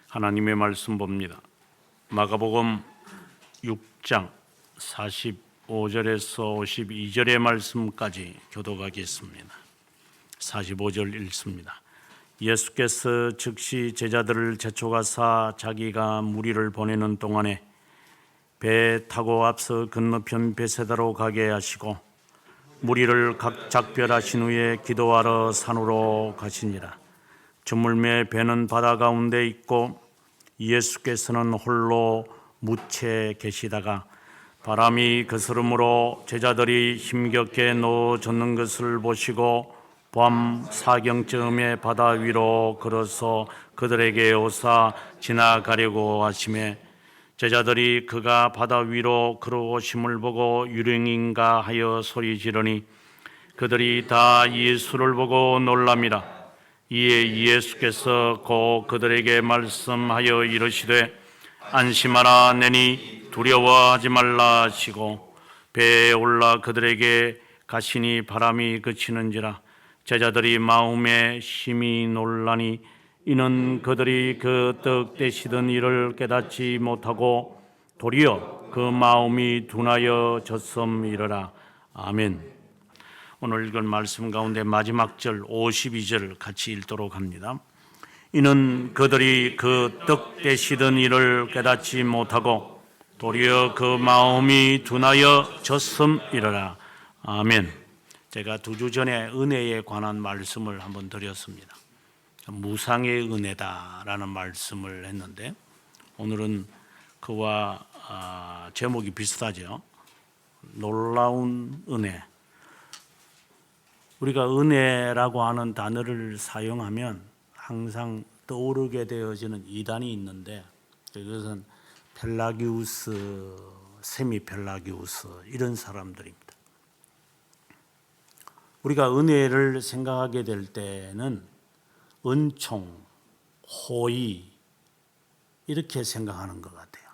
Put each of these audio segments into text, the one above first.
하나님의 말씀 봅니다. 마가복음 6장 45절에서 52절의 말씀까지 교독하겠습니다. 45절 읽습니다. 예수께서 즉시 제자들을 재촉하사 자기가 무리를 보내는 동안에 배 타고 앞서 건너편 베세다로 가게 하시고 무리를 각 작별하신 후에 기도하러 산으로 가시니라. 저물매 배는 바다 가운데 있고 예수께서는 홀로 묻혀 계시다가 바람이 거스름으로 제자들이 힘겹게 놓아졌는 것을 보시고 밤 사경쯤에 바다 위로 걸어서 그들에게 오사 지나가려고 하시매 제자들이 그가 바다 위로 걸어오심을 보고 유령인가 하여 소리 지르니 그들이 다 예수를 보고 놀랍니다. 이에 예수께서 곧 그들에게 말씀하여 이르시되 안심하라 내니 두려워하지 말라 하시고 배에 올라 그들에게 가시니 바람이 그치는지라. 제자들이 마음에 심히 놀라니 이는 그들이 그 떡 떼시던 일을 깨닫지 못하고 도리어 그 마음이 둔하여 졌음이러라. 아멘. 오늘 읽은 말씀 가운데 마지막 절 52절 같이 읽도록 합니다. 이는 그들이 그 떡 떼시던 일을 깨닫지 못하고 도리어 그 마음이 둔하여 졌음이러라. 아멘. 제가 2주 전에 은혜에 관한 말씀을 한번 드렸습니다. 무상의 은혜다라는 말씀을 했는데 오늘은 그와 제목이 비슷하죠. 놀라운 은혜. 우리가 은혜라고 하는 단어를 사용하면 항상 떠오르게 되어지는 이단이 있는데 그것은 펠라기우스, 세미펠라기우스 이런 사람들입니다. 우리가 은혜를 생각하게 될 때는 은총, 호의 이렇게 생각하는 것 같아요.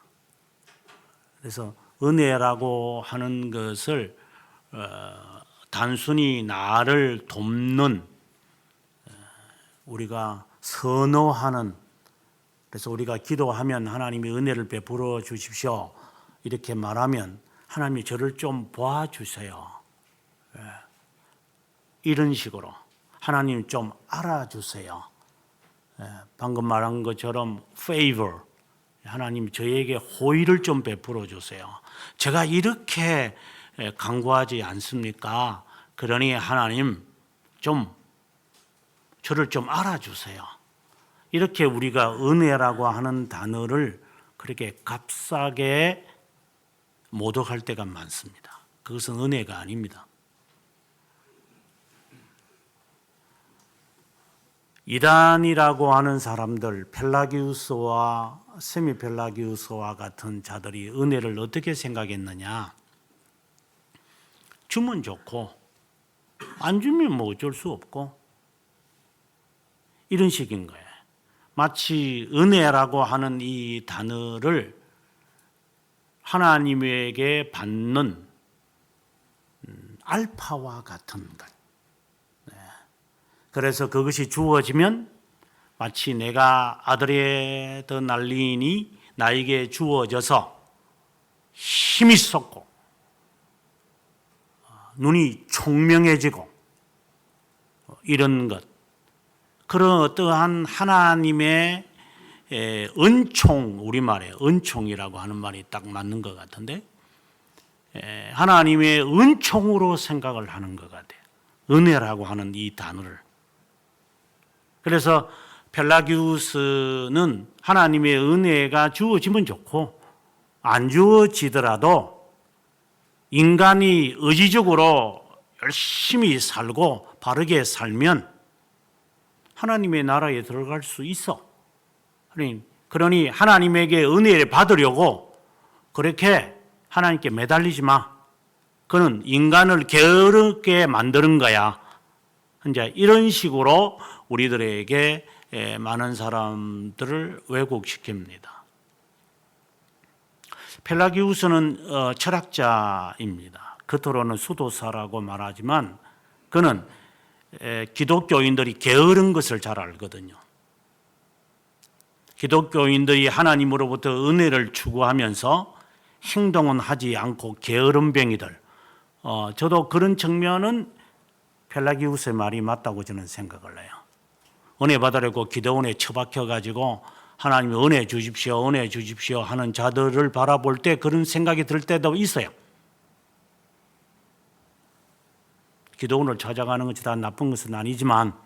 그래서 은혜라고 하는 것을 단순히 나를 돕는 우리가 선호하는, 그래서 우리가 기도하면 하나님이 은혜를 베풀어 주십시오 이렇게 말하면 하나님이 저를 좀 봐주세요 이런 식으로 하나님 좀 알아주세요. 방금 말한 것처럼 favor, 하나님 저에게 호의를 좀 베풀어 주세요. 제가 이렇게 간구하지 않습니까? 그러니 하나님 좀 저를 좀 알아주세요. 이렇게 우리가 은혜라고 하는 단어를 그렇게 값싸게 모독할 때가 많습니다. 그것은 은혜가 아닙니다. 이단이라고 하는 사람들, 펠라기우스와 세미펠라기우스와 같은 자들이 은혜를 어떻게 생각했느냐? 주면 좋고 안 주면 뭐 어쩔 수 없고 이런 식인 거예요. 마치 은혜라고 하는 이 단어를 하나님에게 받는 알파와 같은 것. 그래서 그것이 주어지면 마치 내가 아들의 더 날리니 나에게 주어져서 힘이 솟고 눈이 총명해지고 이런 것, 그런 어떠한 하나님의 은총, 우리말에 은총이라고 하는 말이 딱 맞는 것 같은데 하나님의 은총으로 생각을 하는 것 같아요. 은혜라고 하는 이 단어를. 그래서 펠라기우스는 하나님의 은혜가 주어지면 좋고 안 주어지더라도 인간이 의지적으로 열심히 살고 바르게 살면 하나님의 나라에 들어갈 수 있어. 그러니 하나님에게 은혜를 받으려고 그렇게 하나님께 매달리지 마. 그는 인간을 게으르게 만드는 거야. 이제 이런 식으로 우리들에게 많은 사람들을 왜곡시킵니다. 펠라기우스는 철학자입니다. 겉으로는 수도사라고 말하지만 그는 기독교인들이 게으른 것을 잘 알거든요. 기독교인들이 하나님으로부터 은혜를 추구하면서 행동은 하지 않고 게으름뱅이들. 저도 그런 측면은 펠라기우스의 말이 맞다고 저는 생각을 해요. 은혜 받으려고 기도원에 처박혀 가지고 하나님 은혜 주십시오, 은혜 주십시오 하는 자들을 바라볼 때 그런 생각이 들 때도 있어요. 기도원을 찾아가는 것이 다 나쁜 것은 아니지만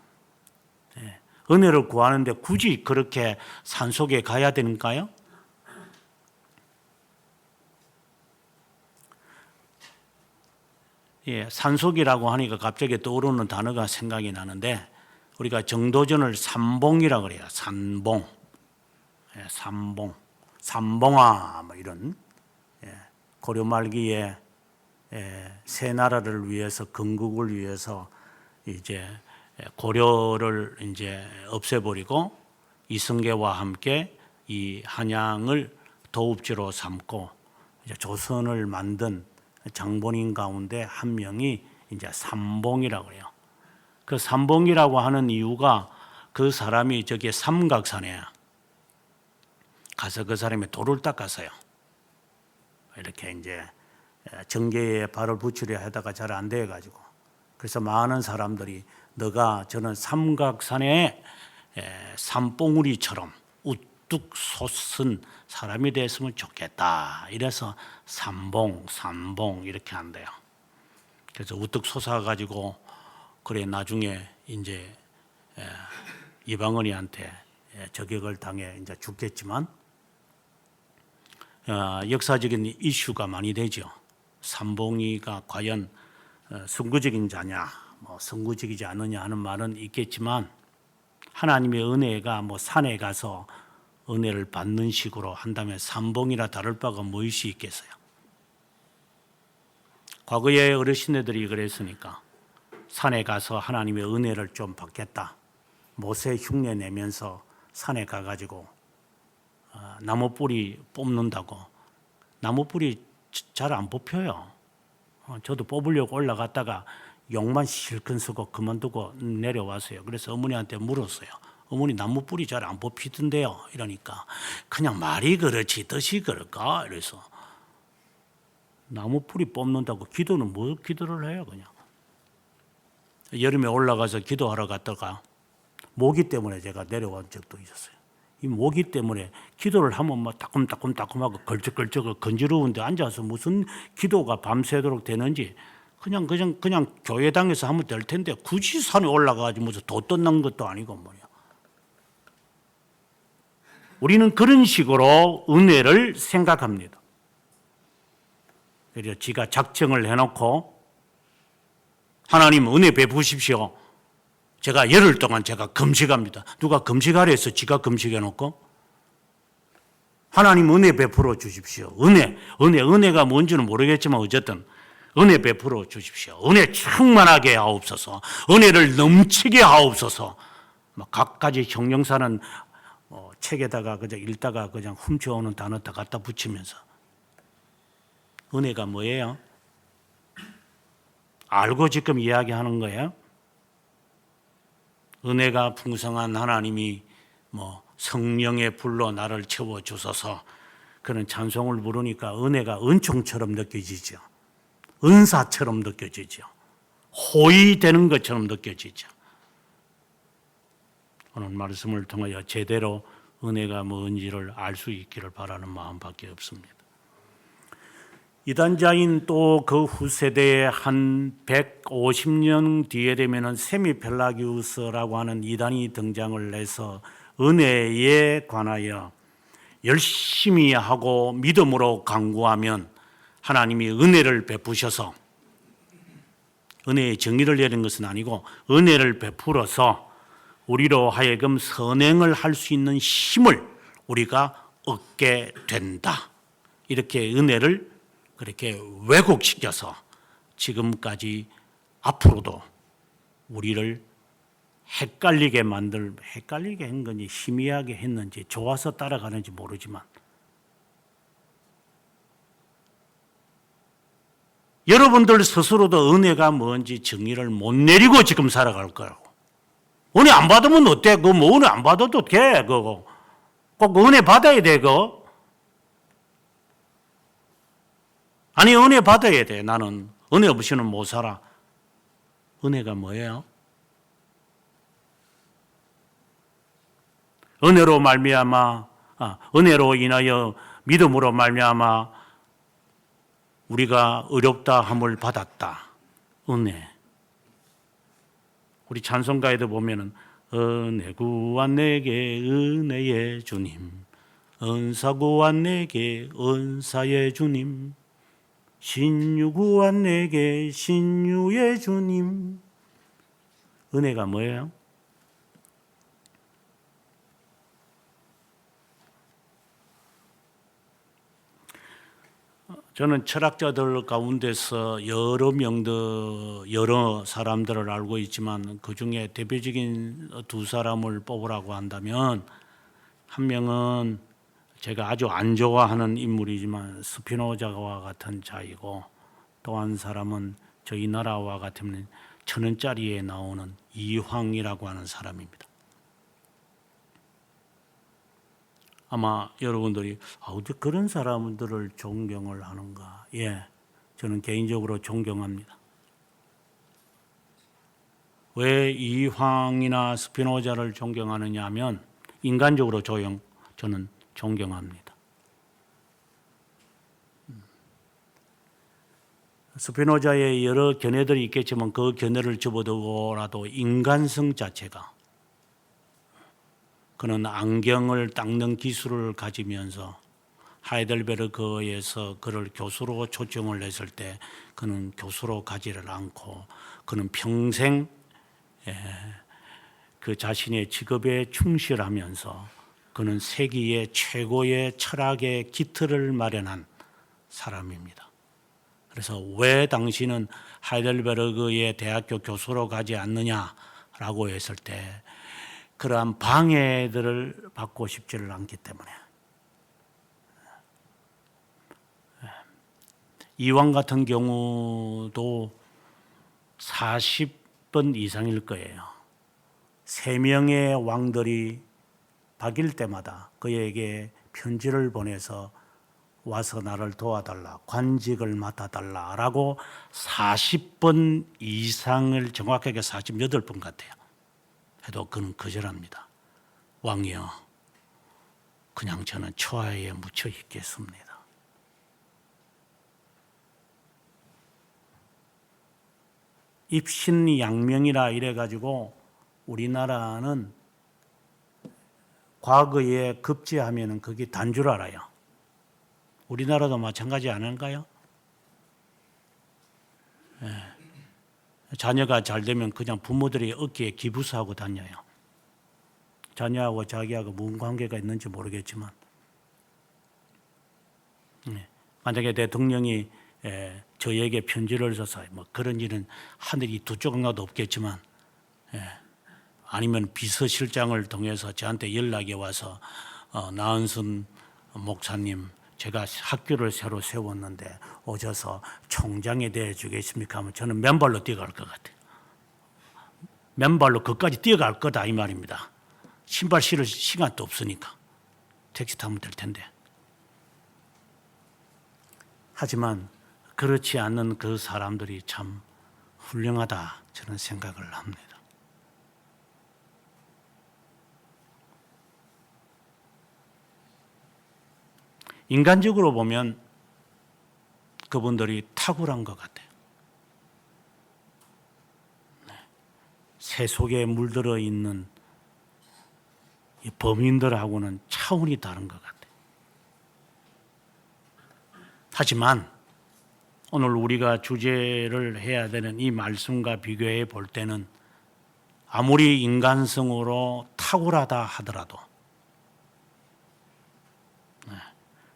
은혜를 구하는데 굳이 그렇게 산속에 가야 되는가요? 산속이라고 하니까 갑자기 떠오르는 단어가 생각이 나는데 우리가 정도전을 삼봉이라고 그래요. 산봉, 삼봉, 삼봉아 뭐 이런 고려 말기에 새 나라를 위해서 건국을 위해서 이제 고려를 이제 없애버리고 이성계와 함께 이 한양을 도읍지로 삼고 이제 조선을 만든 장본인 가운데 한 명이 이제 삼봉이라고 해요. 그 삼봉이라고 하는 이유가 그 사람이 저기 삼각산에 가서 그 사람이 돌을 닦았어요. 이렇게 이제 정계에 발을 붙이려 하다가 잘 안 돼 가지고 그래서 많은 사람들이 너가 저는 삼각산에 산봉우리처럼 우뚝 솟은 사람이 됐으면 좋겠다. 이래서 삼봉 이렇게 한대요. 그래서 우뚝 솟아가지고 그래 나중에 이제 이방원이한테 저격을 당해 이제 죽겠지만 역사적인 이슈가 많이 되죠. 삼봉이가 과연 선구적인 자냐, 뭐 선구적이지 않느냐 하는 말은 있겠지만 하나님의 은혜가 뭐 산에 가서 은혜를 받는 식으로 한다면 삼봉이나 다를 바가 무엇이 있겠어요? 과거에 어르신네들이 그랬으니까 산에 가서 하나님의 은혜를 좀 받겠다. 모세 흉내 내면서 산에 가가지고 나무 뿌리 뽑는다고. 나무 뿌리 잘 안 뽑혀요. 저도 뽑으려고 올라갔다가 욕만 실컷 쓰고 그만두고 내려왔어요. 그래서 어머니한테 물었어요. 어머니 나무 뿌리 잘 안 뽑히던데요. 이러니까 그냥 말이 그렇지 뜻이 그럴까? 이래서 나무 뿌리 뽑는다고 기도는 뭐 기도를 해요 그냥. 여름에 올라가서 기도하러 갔다가 모기 때문에 제가 내려온 적도 있었어요. 이 모기 때문에 기도를 하면 막 따끔따끔하고 걸쩍걸쩍 건지러운데 앉아서 무슨 기도가 밤새도록 되는지 그냥 교회당에서 하면 될 텐데 굳이 산에 올라가가지고 무슨 도 뜯는 것도 아니고 뭐냐. 우리는 그런 식으로 은혜를 생각합니다. 그래서 지가 작정을 해놓고 하나님 은혜 베푸십시오. 제가 열흘 동안 제가 금식합니다. 누가 금식하라 해서 지가 금식해놓고 하나님 은혜 베풀어 주십시오. 은혜가 뭔지는 모르겠지만 어쨌든 은혜 베풀어 주십시오. 은혜 충만하게 하옵소서. 은혜를 넘치게 하옵소서. 각가지 형용사는 책에다가 그냥 읽다가 그냥 훔쳐오는 단어 다 갖다 붙이면서 은혜가 뭐예요? 알고 지금 이야기하는 거예요? 은혜가 풍성한 하나님이 성령의 불로 나를 채워 주소서 그런 찬송을 부르니까 은혜가 은총처럼 느껴지죠. 은사처럼 느껴지죠. 호의되는 것처럼 느껴지죠. 오늘 말씀을 통하여 제대로 은혜가 뭔지를 알 수 있기를 바라는 마음밖에 없습니다. 이단자인 또 그 후세대의 한 150년 뒤에 되면은 세미펠라기우스라고 하는 이단이 등장을 해서 은혜에 관하여 열심히 하고 믿음으로 강구하면 하나님이 은혜를 베푸셔서 은혜의 정의를 내린 것은 아니고 은혜를 베풀어서 우리로 하여금 선행을 할 수 있는 힘을 우리가 얻게 된다. 이렇게 은혜를 그렇게 왜곡시켜서 지금까지 앞으로도 우리를 헷갈리게 한 건지 희미하게 했는지 좋아서 따라가는지 모르지만 여러분들 스스로도 은혜가 뭔지 정의를 못 내리고 지금 살아갈 거라고. 은혜 안 받으면 어때? 은혜 안 받아도 돼. 그거. 꼭 은혜 받아야 되고, 아니 은혜 받아야 돼. 나는 은혜 없이는 못 살아. 은혜가 뭐예요? 은혜로 말미암아, 은혜로 인하여 믿음으로 말미암아 우리가 의롭다 함을 받았다. 은혜. 우리 찬송가에도 보면은 은혜 구한 내게 은혜의 주님, 은사 구한 내게 은사의 주님, 신유 구한 내게 신유의 주님. 은혜가 뭐예요? 저는 철학자들 가운데서 여러 사람들을 알고 있지만 그 중에 대표적인 두 사람을 뽑으라고 한다면, 한 명은 제가 아주 안 좋아하는 인물이지만 스피노자와 같은 자이고, 또 한 사람은 저희 나라와 같으면 1,000원짜리에 나오는 이황이라고 하는 사람입니다. 아마 여러분들이 어떻게 그런 사람들을 존경을 하는가? 예, 저는 개인적으로 존경합니다. 왜 이황이나 스피노자를 존경하느냐 하면 인간적으로 저는 존경합니다. 스피노자의 여러 견해들이 있겠지만 그 견해를 접어두고라도 인간성 자체가, 그는 안경을 닦는 기술을 가지면서 하이델베르크에서 그를 교수로 초청을 했을 때 그는 교수로 가지를 않고 그는 평생 그 자신의 직업에 충실하면서 그는 세계의 최고의 철학의 기틀을 마련한 사람입니다. 그래서 왜 당신은 하이델베르크의 대학교 교수로 가지 않느냐라고 했을 때 그러한 방해들을 받고 싶지를 않기 때문에. 이왕 같은 경우도 40번 이상일 거예요. 3명의 왕들이 바뀔 때마다 그에게 편지를 보내서 와서 나를 도와달라, 관직을 맡아달라라고 40번 이상을, 정확하게 48번 같아요. 해도 그는 거절합니다. 왕이여, 그냥 저는 초하에 묻혀 있겠습니다. 입신양명이라 이래가지고 우리나라는 과거에 급제하면 그게 단 줄 알아요. 우리나라도 마찬가지 아닌가요? 예. 자녀가 잘 되면 그냥 부모들이 어깨에 기부사하고 다녀요. 자녀하고 자기하고 무슨 관계가 있는지 모르겠지만, 만약에 대통령이 저에게 편지를 써서 뭐 그런 일은 하늘이 두 조각나도 없겠지만, 아니면 비서실장을 통해서 저한테 연락이 와서 나은순 목사님, 제가 학교를 새로 세웠는데 오셔서 총장에 대해 주겠습니까? 하면 저는 맨발로 뛰어갈 것 같아요. 맨발로 그까지 뛰어갈 거다 이 말입니다. 신발 신을 시간도 없으니까 택시 타면 될 텐데. 하지만 그렇지 않는 그 사람들이 참 훌륭하다 저는 생각을 합니다. 인간적으로 보면 그분들이 탁월한 것 같아요. 새 속에 물들어 있는 이 범인들하고는 차원이 다른 것 같아요. 하지만 오늘 우리가 주제를 해야 되는 이 말씀과 비교해 볼 때는 아무리 인간성으로 탁월하다 하더라도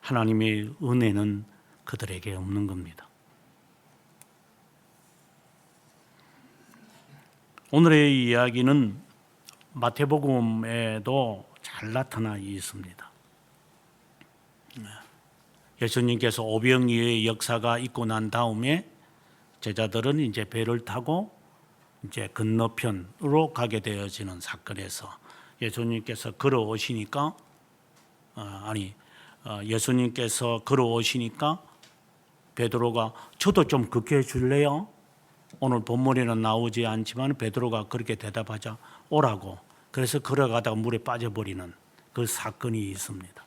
하나님의 은혜는 그들에게 없는 겁니다. 오늘의 이야기는 마태복음에도 잘 나타나 있습니다. 예수님께서 오병이어의 역사가 있고 난 다음에 제자들은 이제 배를 타고 이제 건너편으로 가게 되어지는 사건에서 예수님께서 걸어오시니까 예수님께서 걸어오시니까 베드로가 저도 좀 그렇게 해줄래요? 오늘 본문에는 나오지 않지만 베드로가 그렇게 대답하자 오라고. 그래서 걸어가다가 물에 빠져버리는 그 사건이 있습니다.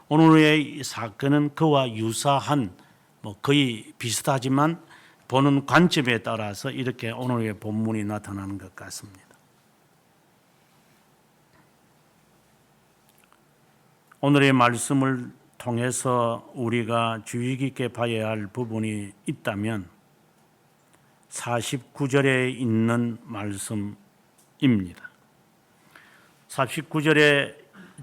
오늘의 사건은 그와 유사한 거의 비슷하지만 보는 관점에 따라서 이렇게 오늘의 본문이 나타나는 것 같습니다. 오늘의 말씀을 통해서 우리가 주의 깊게 봐야 할 부분이 있다면 49절에 있는 말씀입니다. 49절에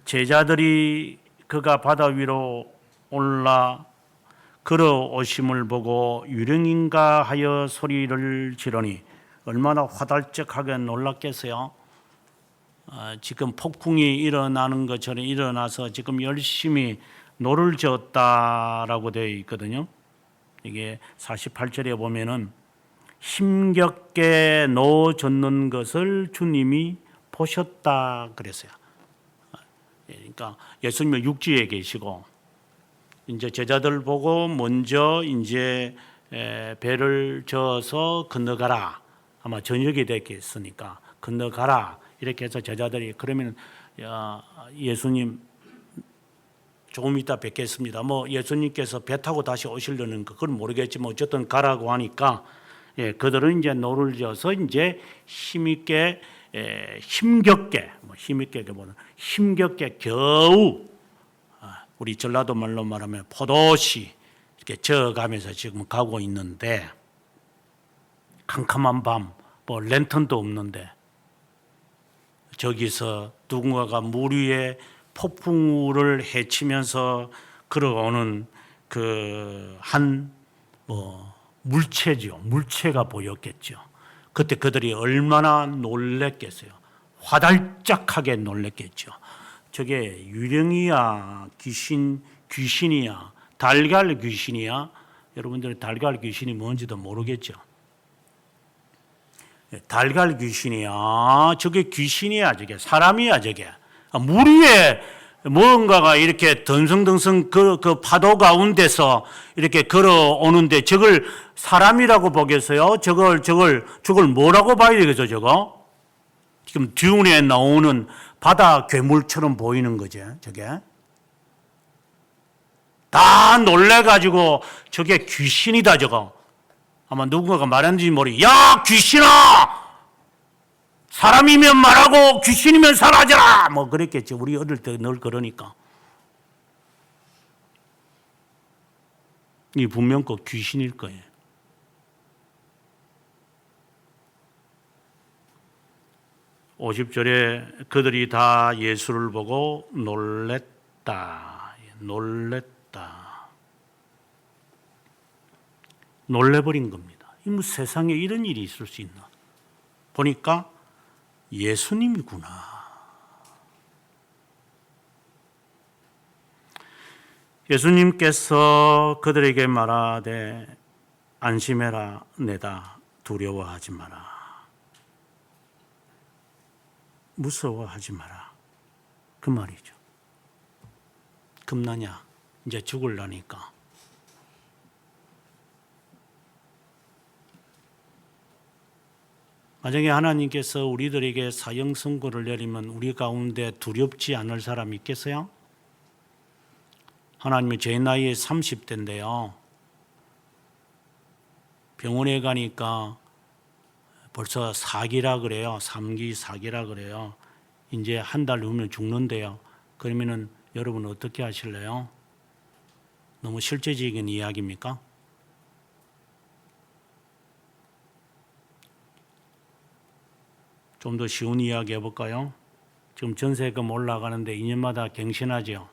제자들이 그가 바다 위로 올라 걸어오심을 보고 유령인가 하여 소리를 지르니 얼마나 화달짝하게 놀랐겠어요. 지금 폭풍이 일어나는 것처럼 일어나서 지금 열심히 노를 저었다라고 되어 있거든요. 이게 48절에 보면은 힘겹게 노 젓는 것을 주님이 보셨다 그랬어요. 그러니까 예수님은 육지에 계시고 이제 제자들 보고 먼저 이제 배를 저어서 건너가라. 아마 저녁이 됐겠으니까 건너가라. 이렇게 해서 제자들이 그러면 예수님 조금 이따 뵙겠습니다. 예수님께서 배 타고 다시 오시려는 그건 모르겠지만 어쨌든 가라고 하니까 그들은 이제 노를 져서 이제 힘있게 힘겹게 겨우 우리 전라도 말로 말하면 포도시 이렇게 저어가면서 지금 가고 있는데 캄캄한 밤 랜턴도 없는데 저기서 누군가가 물 위에 폭풍우를 헤치면서 걸어오는 물체죠. 물체가 보였겠죠. 그때 그들이 얼마나 놀랬겠어요. 화달짝하게 놀랬겠죠. 저게 유령이야, 귀신이야, 달걀 귀신이야. 여러분들 달걀 귀신이 뭔지도 모르겠죠. 달걀 귀신이야. 저게 귀신이야. 저게 사람이야. 저게 물 위에 뭔가가 이렇게 덩성덩성 그 파도 가운데서 이렇게 걸어오는데 저걸 사람이라고 보겠어요? 저걸 뭐라고 봐야 되겠어? 저거 지금 듀운에 나오는 바다 괴물처럼 보이는 거죠. 저게 다 놀래가지고 저게 귀신이다. 저거 아마 누군가가 말했는지 모르겠어요. 야 귀신아! 사람이면 말하고 귀신이면 사라져라! 그랬겠죠. 우리 어릴 때 늘 그러니까. 이 분명 그 귀신일 거예요. (50절에) 그들이 다 예수를 보고 놀랬다. 놀래버린 겁니다. 세상에 이런 일이 있을 수 있나? 보니까 예수님이구나. 예수님께서 그들에게 말하되 안심해라. 내다. 두려워하지 마라. 무서워하지 마라. 그 말이죠. 겁나냐? 이제 죽을라니까. 만약에 하나님께서 우리들에게 사형 선고를 내리면 우리 가운데 두렵지 않을 사람이 있겠어요? 하나님이 제 나이에 30대인데요. 병원에 가니까 벌써 4기라 그래요. 3기, 4기라 그래요. 이제 한 달 후면 죽는데요. 그러면은 여러분 어떻게 하실래요? 너무 실제적인 이야기입니까? 좀 더 쉬운 이야기 해볼까요? 지금 전세금 올라가는데 2년마다 갱신하죠.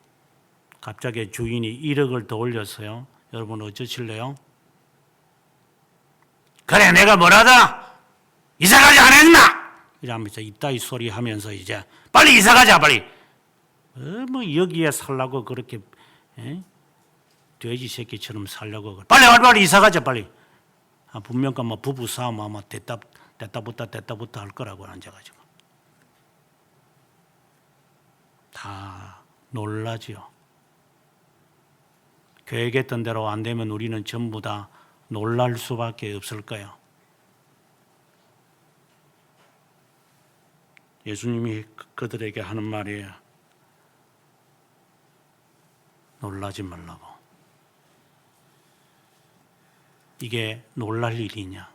갑자기 주인이 1억을 더 올렸어요. 여러분 어쩌실래요? 그래 내가 뭐라다 이사가지 안 했나? 이러면서 이따위 소리 하면서 이제 빨리 이사가자 빨리. 여기에 살라고 그렇게 돼지 새끼처럼 살려고 빨리 이사가자 빨리. 분명 부부 싸움 아마 됐다 붙다 할 거라고 앉아가지고 다 놀라지요. 계획했던 대로 안 되면 우리는 전부 다 놀랄 수밖에 없을 거예요. 예수님이 그들에게 하는 말이에요. 놀라지 말라고. 이게 놀랄 일이냐?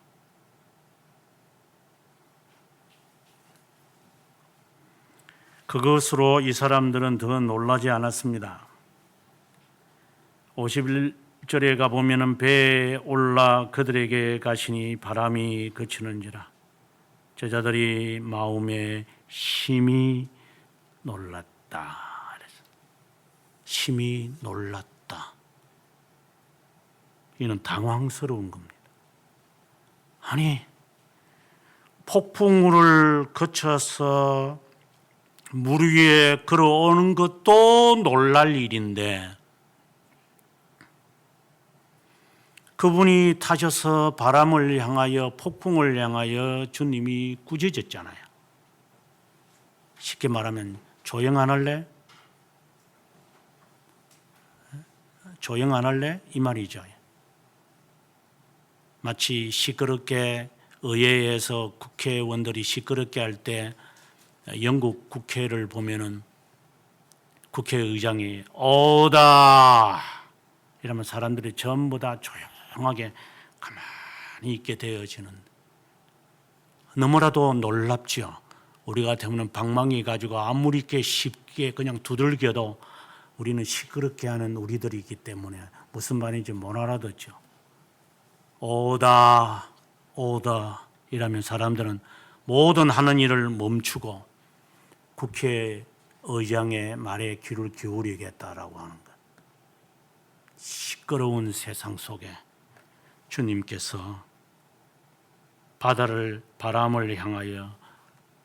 그것으로 이 사람들은 더 놀라지 않았습니다. 51절에 가보면 배에 올라 그들에게 가시니 바람이 그치는지라 제자들이 마음에 심히 놀랐다. 심히 놀랐다. 이는 당황스러운 겁니다. 아니, 폭풍우를 거쳐서 물 위에 걸어오는 것도 놀랄 일인데 그분이 타셔서 바람을 향하여 폭풍을 향하여 주님이 꾸짖었잖아요. 쉽게 말하면 조용 안 할래? 조용 안 할래? 이 말이죠. 마치 시끄럽게 의회에서 국회의원들이 시끄럽게 할 때 영국 국회를 보면은 국회의장이 오다 이러면 사람들이 전부 다 조용하게 가만히 있게 되어지는, 너무나도 놀랍지요. 우리 같으면 방망이 가지고 아무리 쉽게 그냥 두들겨도 우리는 시끄럽게 하는 우리들이기 때문에 무슨 말인지 못 알아듣죠. 오다 오다 이라면 사람들은 모든 하는 일을 멈추고 국회의장의 말에 귀를 기울이겠다라고 하는 것. 시끄러운 세상 속에 주님께서 바람을 향하여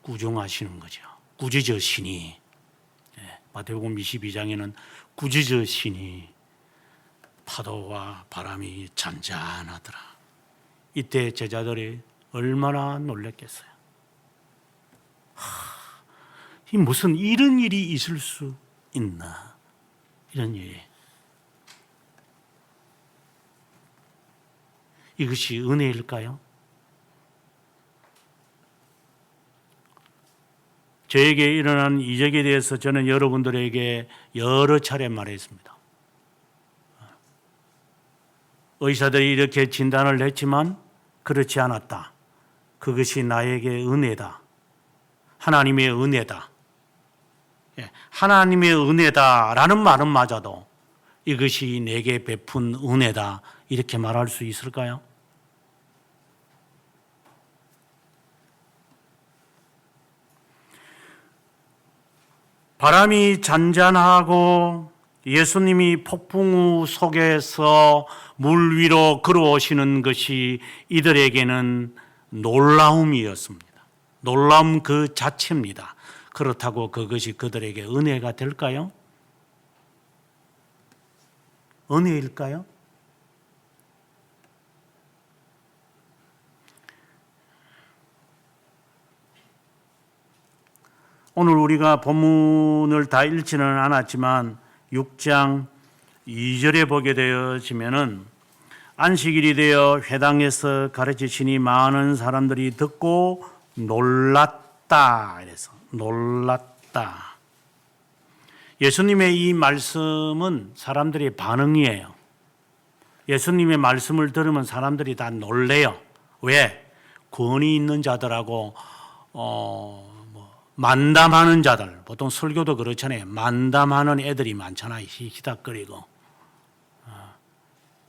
꾸중하시는 거죠. 꾸짖으시니, 마태복음 22장에는 꾸짖으시니 파도와 바람이 잔잔하더라. 이때 제자들이 얼마나 놀랐겠어요. 이 무슨 이런 일이 있을 수 있나? 이런 일이. 이것이 은혜일까요? 저에게 일어난 이적에 대해서 저는 여러분들에게 여러 차례 말했습니다. 의사들이 이렇게 진단을 했지만 그렇지 않았다. 그것이 나에게 은혜다. 하나님의 은혜다. 하나님의 은혜다라는 말은 맞아도 이것이 내게 베푼 은혜다 이렇게 말할 수 있을까요? 바람이 잔잔하고 예수님이 폭풍우 속에서 물 위로 걸어오시는 것이 이들에게는 놀라움이었습니다. 놀라움 그 자체입니다. 그렇다고 그것이 그들에게 은혜가 될까요? 은혜일까요? 오늘 우리가 본문을 다 읽지는 않았지만 6장 2절에 보게 되어지면은 안식일이 되어 회당에서 가르치시니 많은 사람들이 듣고 놀랐다. 이래서 놀랐다. 예수님의 이 말씀은 사람들의 반응이에요. 예수님의 말씀을 들으면 사람들이 다 놀래요. 왜? 권위 있는 자들하고 만담하는 자들, 보통 설교도 그렇잖아요. 만담하는 애들이 많잖아요. 히닥거리고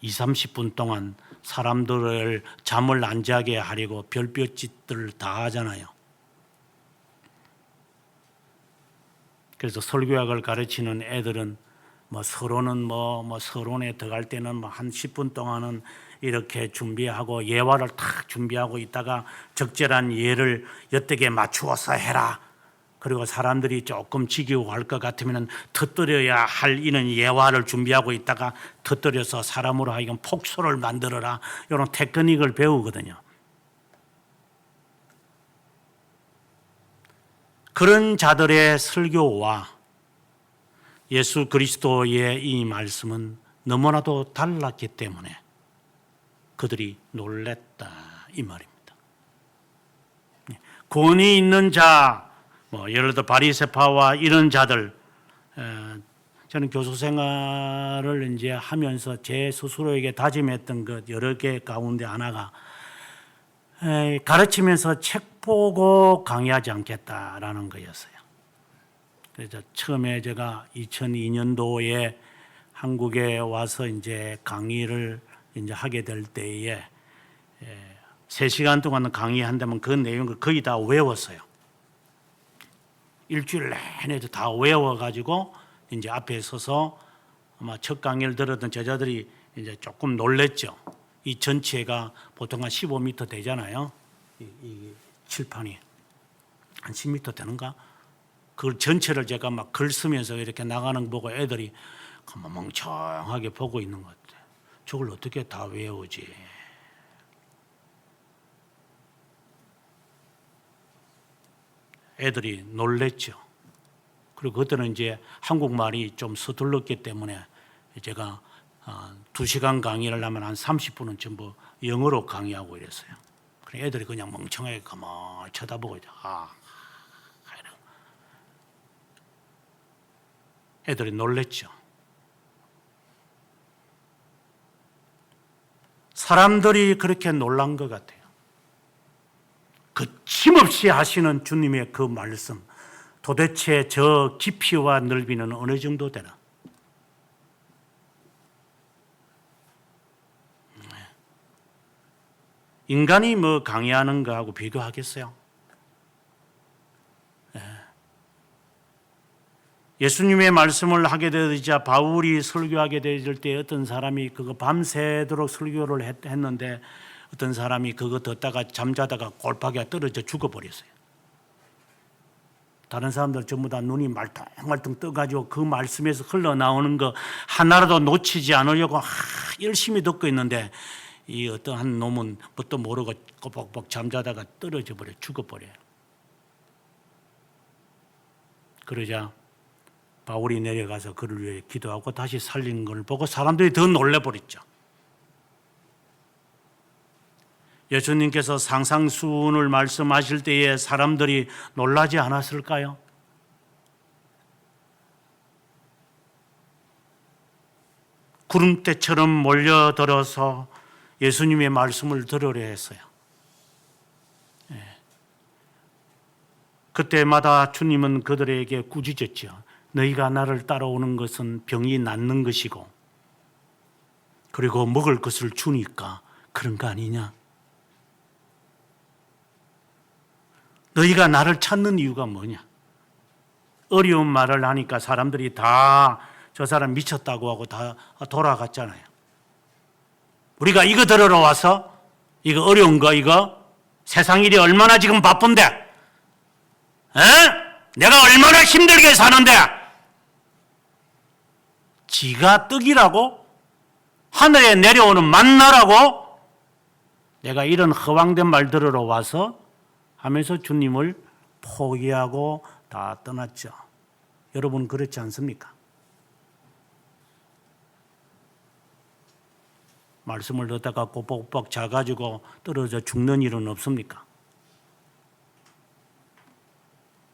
20-30분 동안 사람들을 잠을 안 자게 하려고 별별 짓들 다 하잖아요. 그래서 설교학을 가르치는 애들은 서론은 서론에 들어갈 때는 한 10분 동안은 이렇게 준비하고 예화를 탁 준비하고 있다가 적절한 예를 엿되게 맞추어서 해라. 그리고 사람들이 조금 지기고 할 것 같으면 터뜨려야 할 이런 예화를 준비하고 있다가 터뜨려서 사람으로 하여금 폭소를 만들어라. 이런 테크닉을 배우거든요. 그런 자들의 설교와 예수 그리스도의 이 말씀은 너무나도 달랐기 때문에 그들이 놀랬다 이 말입니다. 권위 있는 자, 예를 들어 바리새파와 이런 자들, 저는 교수 생활을 이제 하면서 제 스스로에게 다짐했던 것 여러 개 가운데 하나가 가르치면서 책 보고 강의하지 않겠다라는 거였어요. 그래서 처음에 제가 2002년도에 한국에 와서 이제 강의를 이제 하게 될 때에 3시간 동안 강의한다면 그 내용을 거의 다 외웠어요. 일주일 내내도 다 외워가지고 이제 앞에 서서 아마 첫 강의를 들었던 제자들이 이제 조금 놀랬죠. 이 전체가 보통 한 15m 되잖아요. 이 칠판이 한 10m 되는가? 그 전체를 제가 막 글 쓰면서 이렇게 나가는 거 보고 애들이 가만 멍청하게 보고 있는 것 같아요. 저걸 어떻게 다 외우지? 애들이 놀랬죠. 그리고 그때는 이제 한국말이 좀 서툴렀기 때문에 제가 2시간 강의를 하면 한 30분은 전부 영어로 강의하고 이랬어요. 그래 애들이 그냥 멍청하게 가만히 쳐다보고 있죠. 애들이 놀랬죠. 사람들이 그렇게 놀란 것 같아요. 거침없이 하시는 주님의 그 말씀, 도대체 저 깊이와 넓이는 어느 정도 되나? 인간이 뭐 강의하는 거하고 비교하겠어요? 예수님의 말씀을 하게 되자 바울이 설교하게 될 때 어떤 사람이 그거 밤새도록 설교를 했는데 어떤 사람이 그거 듣다가 잠자다가 골파기가 떨어져 죽어버렸어요. 다른 사람들 전부 다 눈이 말똥말똥 떠가지고 그 말씀에서 흘러나오는 거 하나라도 놓치지 않으려고 열심히 듣고 있는데 이 어떤 한 놈은 뭣도 모르고 꼬박꼬박 잠자다가 떨어져 버려 죽어버려요. 그러자 바울이 내려가서 그를 위해 기도하고 다시 살린 걸 보고 사람들이 더 놀래버렸죠. 예수님께서 상상수훈을 말씀하실 때에 사람들이 놀라지 않았을까요? 구름대처럼 몰려들어서 예수님의 말씀을 들으려 했어요. 그때마다 주님은 그들에게 꾸짖었죠. 너희가 나를 따라오는 것은 병이 낫는 것이고 그리고 먹을 것을 주니까 그런 거 아니냐? 너희가 나를 찾는 이유가 뭐냐? 어려운 말을 하니까 사람들이 다 저 사람 미쳤다고 하고 다 돌아갔잖아요. 우리가 이거 들으러 와서 이거 어려운 거 이거 세상 일이 얼마나 지금 바쁜데 내가 얼마나 힘들게 사는데 지가 떡이라고? 하늘에 내려오는 만나라고? 내가 이런 허황된 말 들으러 와서 하면서 주님을 포기하고 다 떠났죠. 여러분 그렇지 않습니까? 말씀을 듣다가 꼬박꼬박 자가지고 떨어져 죽는 일은 없습니까?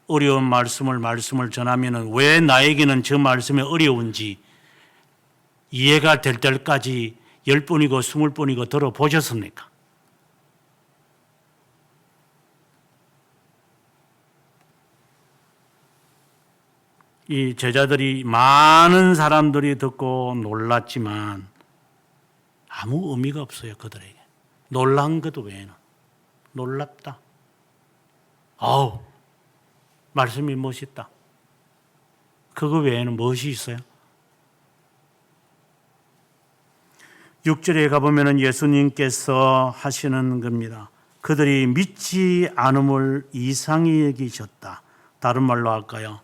어려운 말씀을 전하면 왜 나에게는 저 말씀이 어려운지 이해가 될 때까지 10번이고 20번이고 들어보셨습니까? 이 제자들이 많은 사람들이 듣고 놀랐지만 아무 의미가 없어요. 그들에게. 놀란 것 외에는. 놀랍다. 아우, 말씀이 멋있다. 그거 외에는 무엇이 있어요? 6절에 가보면 예수님께서 하시는 겁니다. 그들이 믿지 않음을 이상히 여기셨다. 다른 말로 할까요?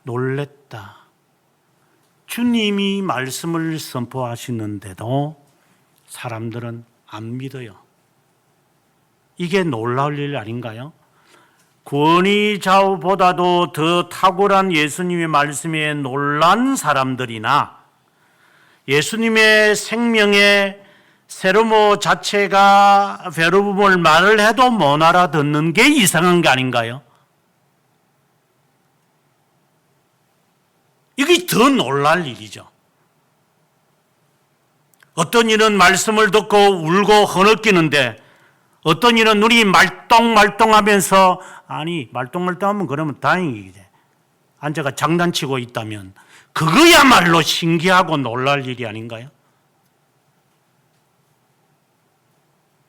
놀랬다. 주님이 말씀을 선포하시는데도 사람들은 안 믿어요. 이게 놀라울 일 아닌가요? 권위자보다도 더 탁월한 예수님의 말씀에 놀란 사람들이나 예수님의 생명의 세로모 자체가 베르붐을 말을 해도 못 알아듣는 게 이상한 게 아닌가요? 이게 더 놀랄 일이죠. 어떤 이는 말씀을 듣고 울고 허느끼는데 어떤 이는 눈이 말똥말똥하면서 아니 말똥말똥하면 그러면 다행이지. 앉아가 장난치고 있다면 그거야말로 신기하고 놀랄 일이 아닌가요?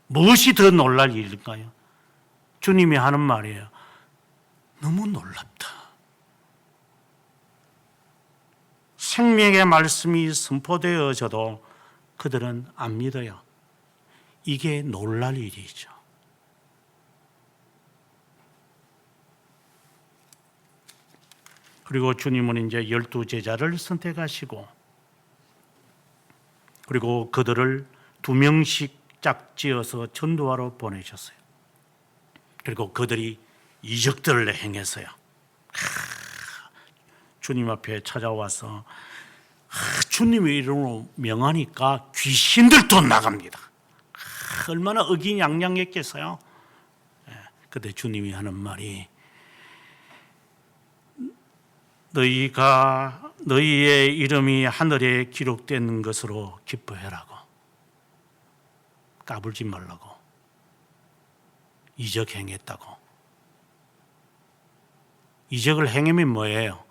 무엇이 더 놀랄 일일까요? 주님이 하는 말이에요. 너무 놀랍다. 생명의 말씀이 선포되어져도 그들은 안 믿어요. 이게 놀랄 일이죠. 그리고 주님은 이제 12제자를 선택하시고 그리고 그들을 2명씩 짝지어서 전도하러 보내셨어요. 그리고 그들이 이적들을 행했어요. 주님 앞에 찾아와서 주님의 이름으로 명하니까 귀신들도 나갑니다. 얼마나 의기양양했겠어요. 그때 주님이 하는 말이 너희의 이름이 하늘에 기록된 것으로 기뻐해라고. 까불지 말라고. 이적 행했다고. 이적을 행하면 뭐예요?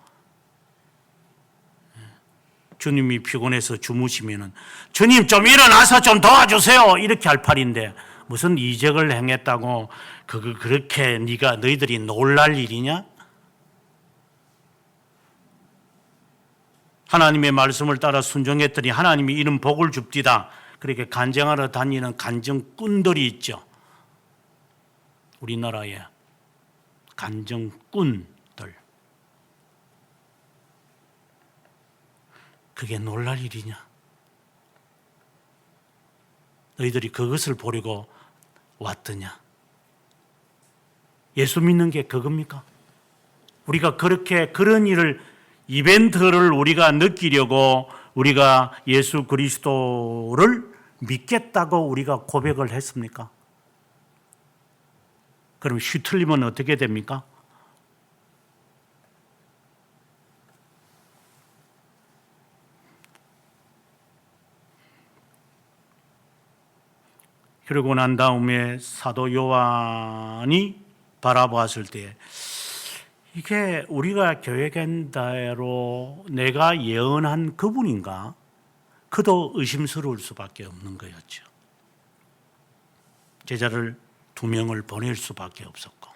주님이 피곤해서 주무시면은 주님 좀 일어나서 좀 도와주세요 이렇게 할 판인데 무슨 이적을 행했다고 그렇게 너희들이 놀랄 일이냐? 하나님의 말씀을 따라 순종했더니 하나님이 이런 복을 줍디다. 그렇게 간증하러 다니는 간증꾼들이 있죠. 우리나라에 간증꾼들. 그게 놀랄 일이냐? 너희들이 그것을 보려고 왔더냐? 예수 믿는 게 그겁니까? 우리가 그런 일을 이벤트를 우리가 느끼려고 우리가 예수 그리스도를 믿겠다고 우리가 고백을 했습니까? 그럼 휘틀리면 어떻게 됩니까? 그러고 난 다음에 사도 요한이 바라보았을 때 이게 우리가 계획한 대로 내가 예언한 그분인가? 그도 의심스러울 수밖에 없는 거였죠. 제자를 2명을 보낼 수밖에 없었고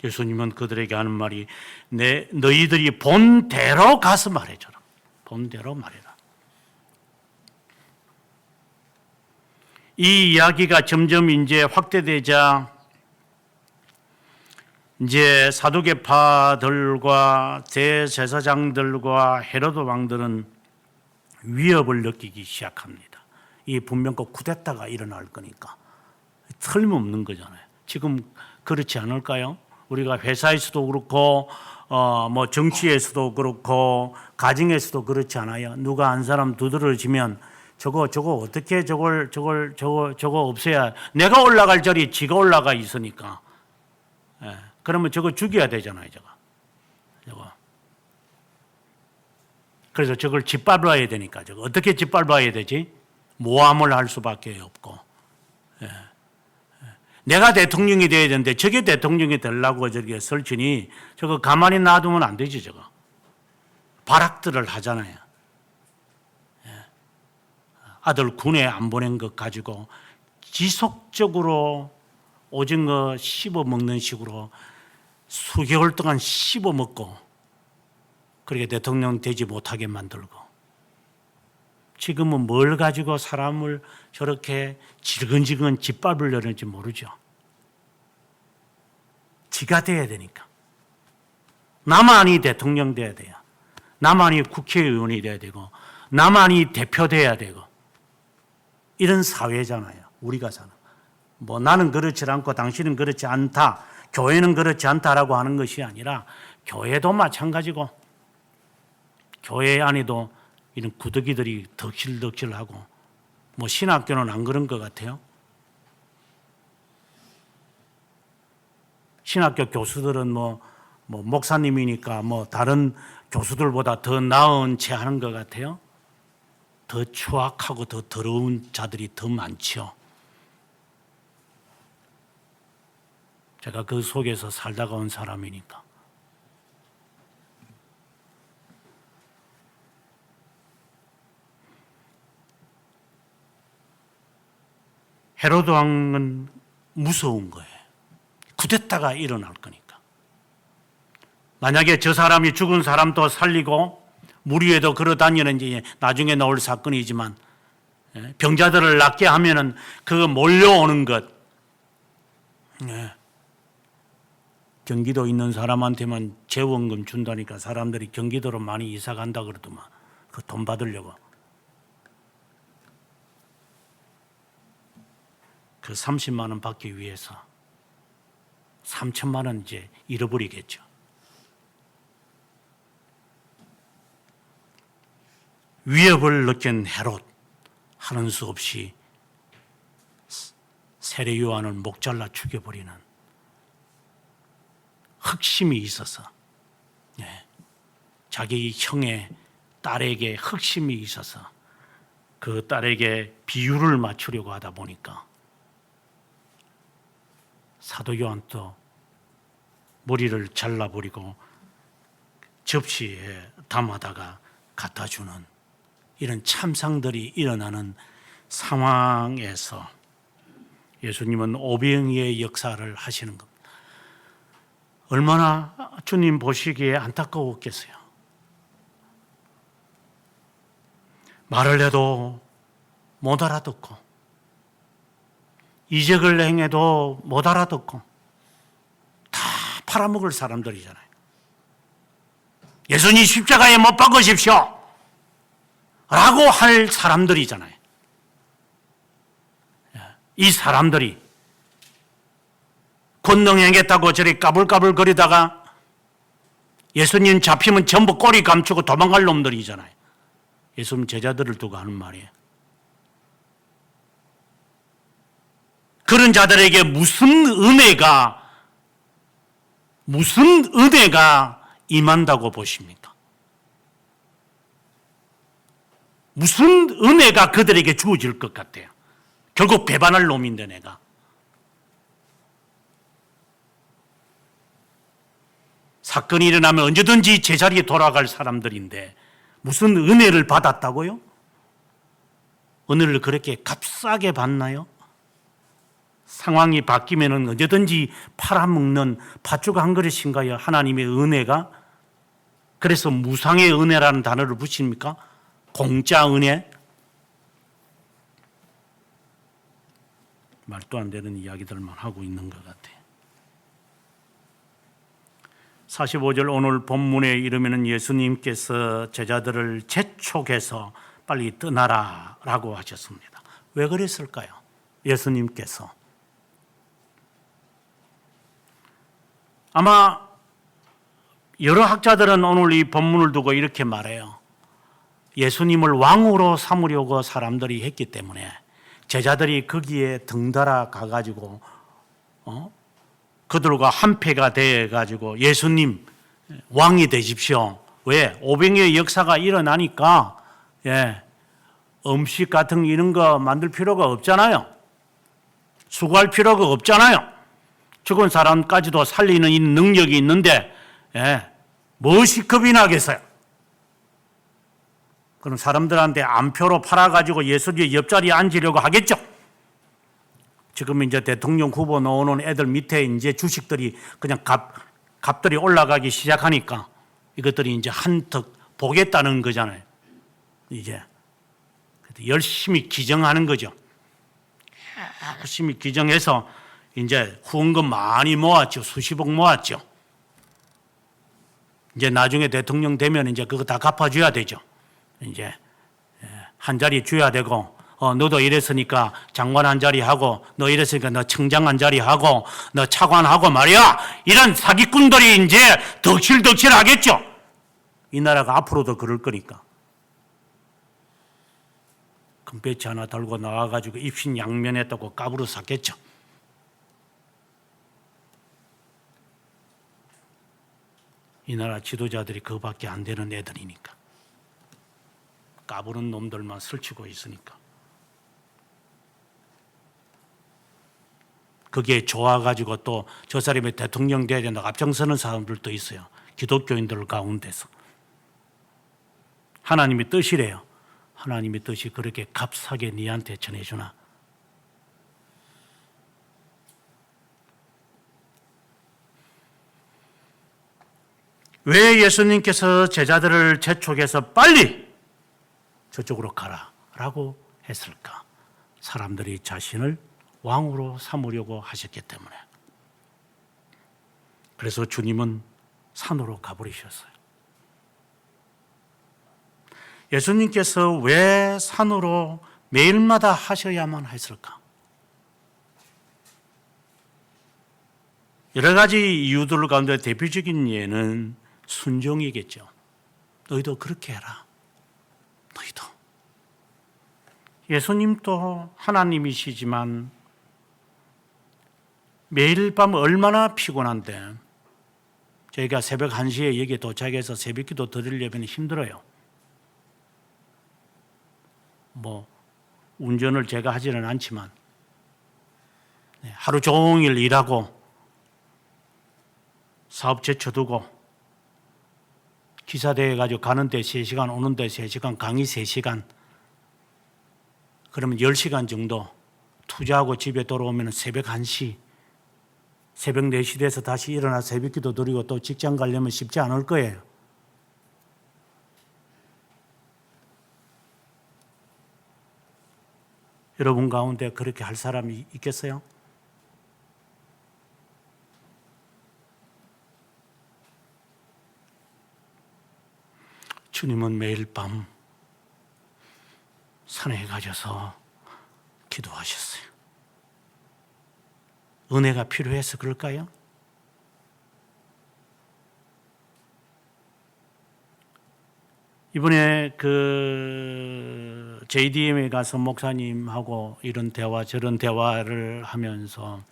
예수님은 그들에게 하는 말이 너희들이 본대로 가서 말해줘라. 본대로 말해라. 이 이야기가 점점 이제 확대되자 이제 사두개파들과 대제사장들과 헤로드 왕들은 위협을 느끼기 시작합니다. 이 분명 그 쿠데타가 일어날 거니까 틀림없는 거잖아요. 지금 그렇지 않을까요? 우리가 회사에서도 그렇고 뭐 정치에서도 그렇고 가정에서도 그렇지 않아요. 누가 한 사람 두드러지면 저거 어떻게 저거 없애야 내가 올라갈 자리에 지가 올라가 있으니까. 예. 그러면 저거 죽여야 되잖아요, 저거. 그래서 저걸 짓밟아야 되니까 저거 어떻게 짓밟아야 되지? 모함을 할 수밖에 없고. 예. 내가 대통령이 돼야 되는데 저게 대통령이 되려고 저렇게 설치니 저거 가만히 놔두면 안 되지, 저거. 발악들을 하잖아요. 아들 군에 안 보낸 것 가지고 지속적으로 오징어 씹어 먹는 식으로 수개월 동안 씹어 먹고 그렇게 대통령 되지 못하게 만들고 지금은 뭘 가지고 사람을 저렇게 지근지근 짓밟으려는지 모르죠. 지가 돼야 되니까. 나만이 대통령 돼야 돼요. 나만이 국회의원이 돼야 되고 나만이 대표 돼야 되고 이런 사회잖아요. 우리가 사는. 뭐 나는 그렇지 않고 당신은 그렇지 않다. 교회는 그렇지 않다라고 하는 것이 아니라 교회도 마찬가지고 교회 안에도 이런 구더기들이 덕실덕실하고, 뭐 신학교는 안 그런 것 같아요. 신학교 교수들은 뭐 목사님이니까 뭐 다른 교수들보다 더 나은 채 하는 것 같아요. 더 추악하고 더 더러운 자들이 더 많죠. 제가 그 속에서 살다가 온 사람이니까. 헤로드 왕은 무서운 거예요. 쿠데타가 일어날 거니까. 만약에 저 사람이 죽은 사람도 살리고 물 위에도 걸어 다니는 이제 나중에 나올 사건이지만, 병자들을 낫게 하면은 그거 몰려오는 것. 경기도 있는 사람한테만 재원금 준다니까 사람들이 경기도로 많이 이사 간다 그러더만, 그 돈 받으려고. 그 30만 원 받기 위해서 3천만 원 이제 잃어버리겠죠. 위협을 느낀 헤롯, 하는 수 없이 세례 요한을 목 잘라 죽여버리는 흑심이 있어서, 자기 형의 딸에게 흑심이 있어서 그 딸에게 비유를 맞추려고 하다 보니까 사도 요한도 머리를 잘라버리고 접시에 담아다가 갖다주는 이런 참상들이 일어나는 상황에서 예수님은 오병이의 역사를 하시는 겁니다. 얼마나 주님 보시기에 안타까웠겠어요. 말을 해도 못 알아듣고, 이적을 행해도 못 알아듣고, 다 팔아먹을 사람들이잖아요. 예수님 십자가에 못 박으십시오 라고 할 사람들이잖아요. 이 사람들이 권능 행했다고 저리 까불까불 거리다가 예수님 잡히면 전부 꼬리 감추고 도망갈 놈들이잖아요. 예수님 제자들을 두고 하는 말이에요. 그런 자들에게 무슨 은혜가 임한다고 보십니까? 무슨 은혜가 그들에게 주어질 것 같아요? 결국 배반할 놈인데 내가. 사건이 일어나면 언제든지 제자리에 돌아갈 사람들인데 무슨 은혜를 받았다고요? 은혜를 그렇게 값싸게 받나요? 상황이 바뀌면 언제든지 팔아먹는 팥죽 한 그릇인가요? 하나님의 은혜가? 그래서 무상의 은혜라는 단어를 붙입니까? 공짜 은혜? 말도 안 되는 이야기들만 하고 있는 것 같아요. 45절 오늘 본문에 이르면 예수님께서 제자들을 재촉해서 빨리 떠나라 라고 하셨습니다. 왜 그랬을까요? 예수님께서 아마 여러 학자들은 오늘 이 본문을 두고 이렇게 말해요. 예수님을 왕으로 삼으려고 사람들이 했기 때문에 제자들이 거기에 등달아 가가지고 그들과 한패가 돼가지고 예수님 왕이 되십시오. 왜? 오병이의 역사가 일어나니까 음식 같은 이런 거 만들 필요가 없잖아요. 수고할 필요가 없잖아요. 죽은 사람까지도 살리는 이 능력이 있는데 무엇이 겁이 나겠어요? 그럼 사람들한테 암표로 팔아가지고 예수님 옆자리에 앉으려고 하겠죠. 지금 이제 대통령 후보 나오는 애들 밑에 이제 주식들이 그냥 값들이 올라가기 시작하니까 이것들이 이제 한턱 보겠다는 거잖아요. 이제 열심히 기정하는 거죠. 열심히 기정해서 이제 후원금 많이 모았죠. 수십억 모았죠. 이제 나중에 대통령 되면 이제 그거 다 갚아줘야 되죠. 이제 한 자리 줘야 되고, 너도 이랬으니까 장관 한 자리 하고, 너 이랬으니까 너 청장 한 자리 하고, 너 차관 하고 말이야. 이런 사기꾼들이 이제 덕실덕실 하겠죠. 이 나라가 앞으로도 그럴 거니까. 금배치 하나 달고 나와가지고 입신양면했다고 까부러 샀겠죠. 이 나라 지도자들이 그거밖에 안 되는 애들이니까. 까부는 놈들만 설치고 있으니까. 그게 좋아가지고 또 저 사람이 대통령 돼야 된다고 앞장서는 사람들도 있어요. 기독교인들 가운데서. 하나님의 뜻이래요. 하나님의 뜻이 그렇게 값싸게 니한테 전해주나? 왜 예수님께서 제자들을 재촉해서 빨리 저쪽으로 가라라고 했을까? 사람들이 자신을 왕으로 삼으려고 하셨기 때문에. 그래서 주님은 산으로 가버리셨어요. 예수님께서 왜 산으로 매일마다 하셔야만 했을까? 여러 가지 이유들 가운데 대표적인 예는 순종이겠죠. 너희도 그렇게 해라. 너희도. 예수님도 하나님이시지만 매일 밤 얼마나 피곤한데 저희가 새벽 1시에 여기에 도착해서 새벽기도 드리려면 힘들어요. 운전을 제가 하지는 않지만 하루 종일 일하고 사업 제쳐두고 기사대회 가지고 가는데 3시간 오는데 3시간 강의 3시간 그러면 10시간 정도 투자하고 집에 돌아오면 새벽 1시 새벽 4시 돼서 다시 일어나 새벽기도 드리고 또 직장 가려면 쉽지 않을 거예요. 여러분 가운데 그렇게 할 사람이 있겠어요? 주님은 매일 밤 산에 가셔서 기도하셨어요. 은혜가 필요해서 그럴까요? 이번에 JDM에 가서 목사님하고 이런 대화 저런 대화를 하면서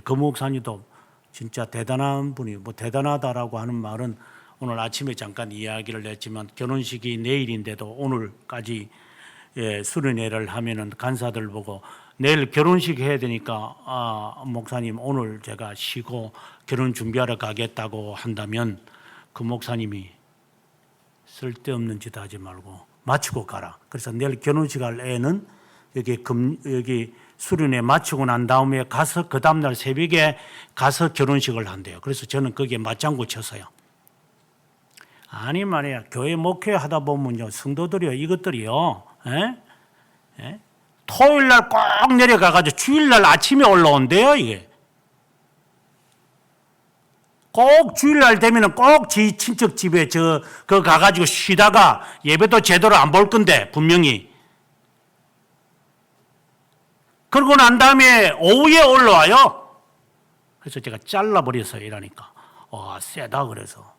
그 목사님도 진짜 대단한 분이 대단하다라고 하는 말은 오늘 아침에 잠깐 이야기를 했지만 결혼식이 내일인데도 오늘까지 수련회를 하면은 간사들 보고 내일 결혼식 해야 되니까 목사님 오늘 제가 쉬고 결혼 준비하러 가겠다고 한다면 그 목사님이 쓸데없는 짓 하지 말고 마치고 가라. 그래서 내일 결혼식 할 애는 여기 수련회 마치고 난 다음에 가서 그 다음날 새벽에 가서 결혼식을 한대요. 그래서 저는 거기에 맞장구 쳤어요. 아니 말이야 교회 목회하다 보면요 성도들이요 이것들이요 토요일날 꼭 내려가가지고 주일날 아침에 올라온대요. 이게 꼭 주일날 되면은 꼭 지 친척 집에 그 가가지고 쉬다가 예배도 제대로 안 볼 건데 분명히 그러고 난 다음에 오후에 올라와요. 그래서 제가 잘라버렸어요. 이러니까 세다. 그래서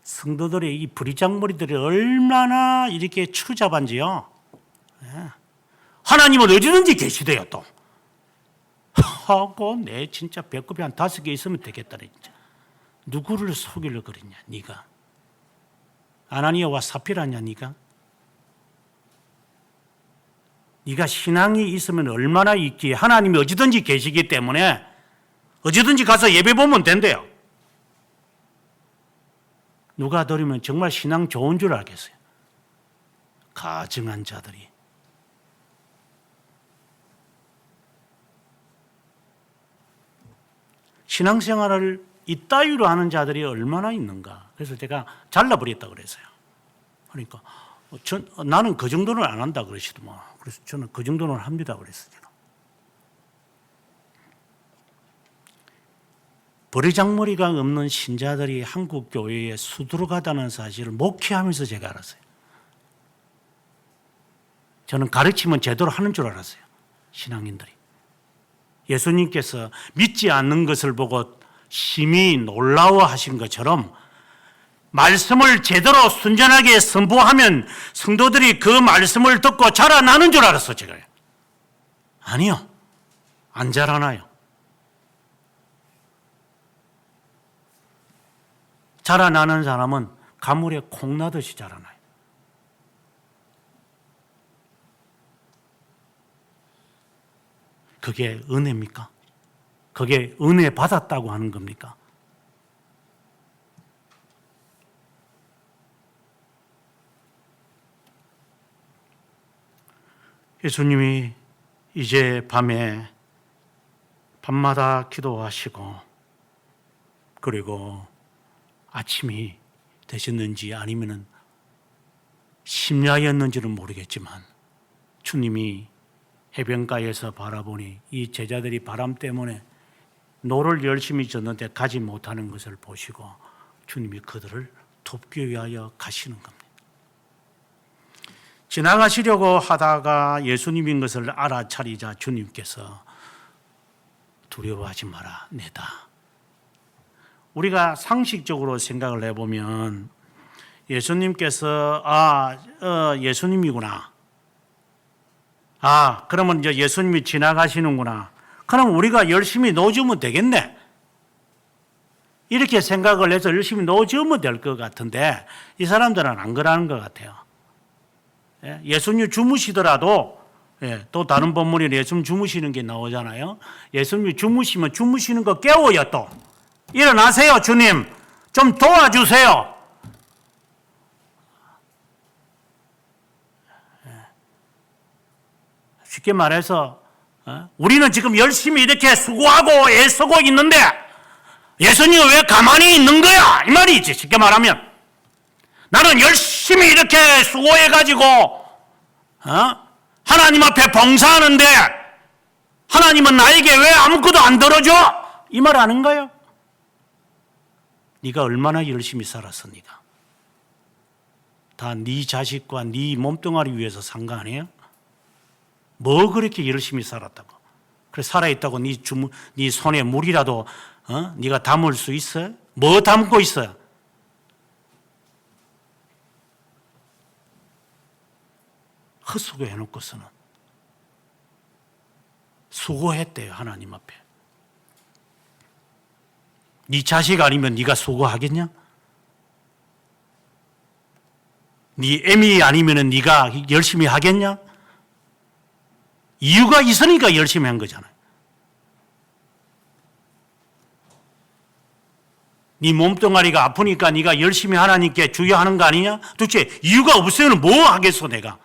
성도들의 이 부리장머리들이 얼마나 이렇게 추잡한지요. 하나님은 어디든지 계시대요. 또 하고 내 진짜 배꼽이 한 5개 있으면 되겠다. 진짜 누구를 속이려 그랬냐 네가? 아나니아와 사피라냐 네가? 네가 신앙이 있으면 얼마나 있기에 하나님이 어디든지 계시기 때문에 어디든지 가서 예배 보면 된대요. 누가 들으면 정말 신앙 좋은 줄 알겠어요. 가증한 자들이. 신앙생활을 이따위로 하는 자들이 얼마나 있는가. 그래서 제가 잘라버렸다 그랬어요. 그러니까 나는 그 정도는 안 한다 그러시더만. 그래서 저는 그 정도는 합니다 그랬어요. 버리장머리가 없는 신자들이 한국 교회에 수두룩하다는 사실을 목회하면서 제가 알았어요. 저는 가르치면 제대로 하는 줄 알았어요. 신앙인들이. 예수님께서 믿지 않는 것을 보고 심히 놀라워하신 것처럼 말씀을 제대로 순전하게 선포하면 성도들이 그 말씀을 듣고 자라나는 줄 알았어, 제가. 아니요. 안 자라나요. 자라나는 사람은 가물에 콩 나듯이 자라나요. 그게 은혜입니까? 그게 은혜 받았다고 하는 겁니까? 예수님이 이제 밤마다 기도하시고 그리고 아침이 되셨는지 아니면 심야였는지는 모르겠지만 주님이 해변가에서 바라보니 이 제자들이 바람 때문에 노를 열심히 젓는데 가지 못하는 것을 보시고 주님이 그들을 돕기 위하여 가시는 겁니다. 지나가시려고 하다가 예수님인 것을 알아차리자 주님께서 두려워하지 마라, 내다. 우리가 상식적으로 생각을 해보면 예수님께서 예수님이구나. 그러면 이제 예수님이 지나가시는구나. 그럼 우리가 열심히 노주면 되겠네. 이렇게 생각을 해서 열심히 노주면 될 것 같은데 이 사람들은 안 그러는 것 같아요. 예수님 주무시더라도 또 다른 본문에 예수님 주무시는 게 나오잖아요. 예수님이 주무시면 주무시는 거 깨워요. 또 일어나세요, 주님. 좀 도와주세요. 쉽게 말해서 우리는 지금 열심히 이렇게 수고하고 애쓰고 있는데 예수님은 왜 가만히 있는 거야? 이 말이지. 쉽게 말하면 나는 열심히 이렇게 수고해가지고 하나님 앞에 봉사하는데 하나님은 나에게 왜 아무것도 안 들어줘? 이 말 아는 거예요? 네가 얼마나 열심히 살았어, 네가. 다 네 자식과 네 몸뚱아리 위해서 산 거 아니에요? 뭐 그렇게 열심히 살았다고? 그래 살아있다고 네 손에 물이라도 네가 담을 수 있어요? 뭐 담고 있어요? 헛수고 해놓고서는 수고했대요, 하나님 앞에. 네 자식 아니면 네가 수고하겠냐? 네 애미 아니면 네가 열심히 하겠냐? 이유가 있으니까 열심히 한 거잖아요. 네 몸뚱아리가 아프니까 네가 열심히 하나님께 주여하는 거 아니냐? 도대체 이유가 없으면 뭐 하겠어, 내가?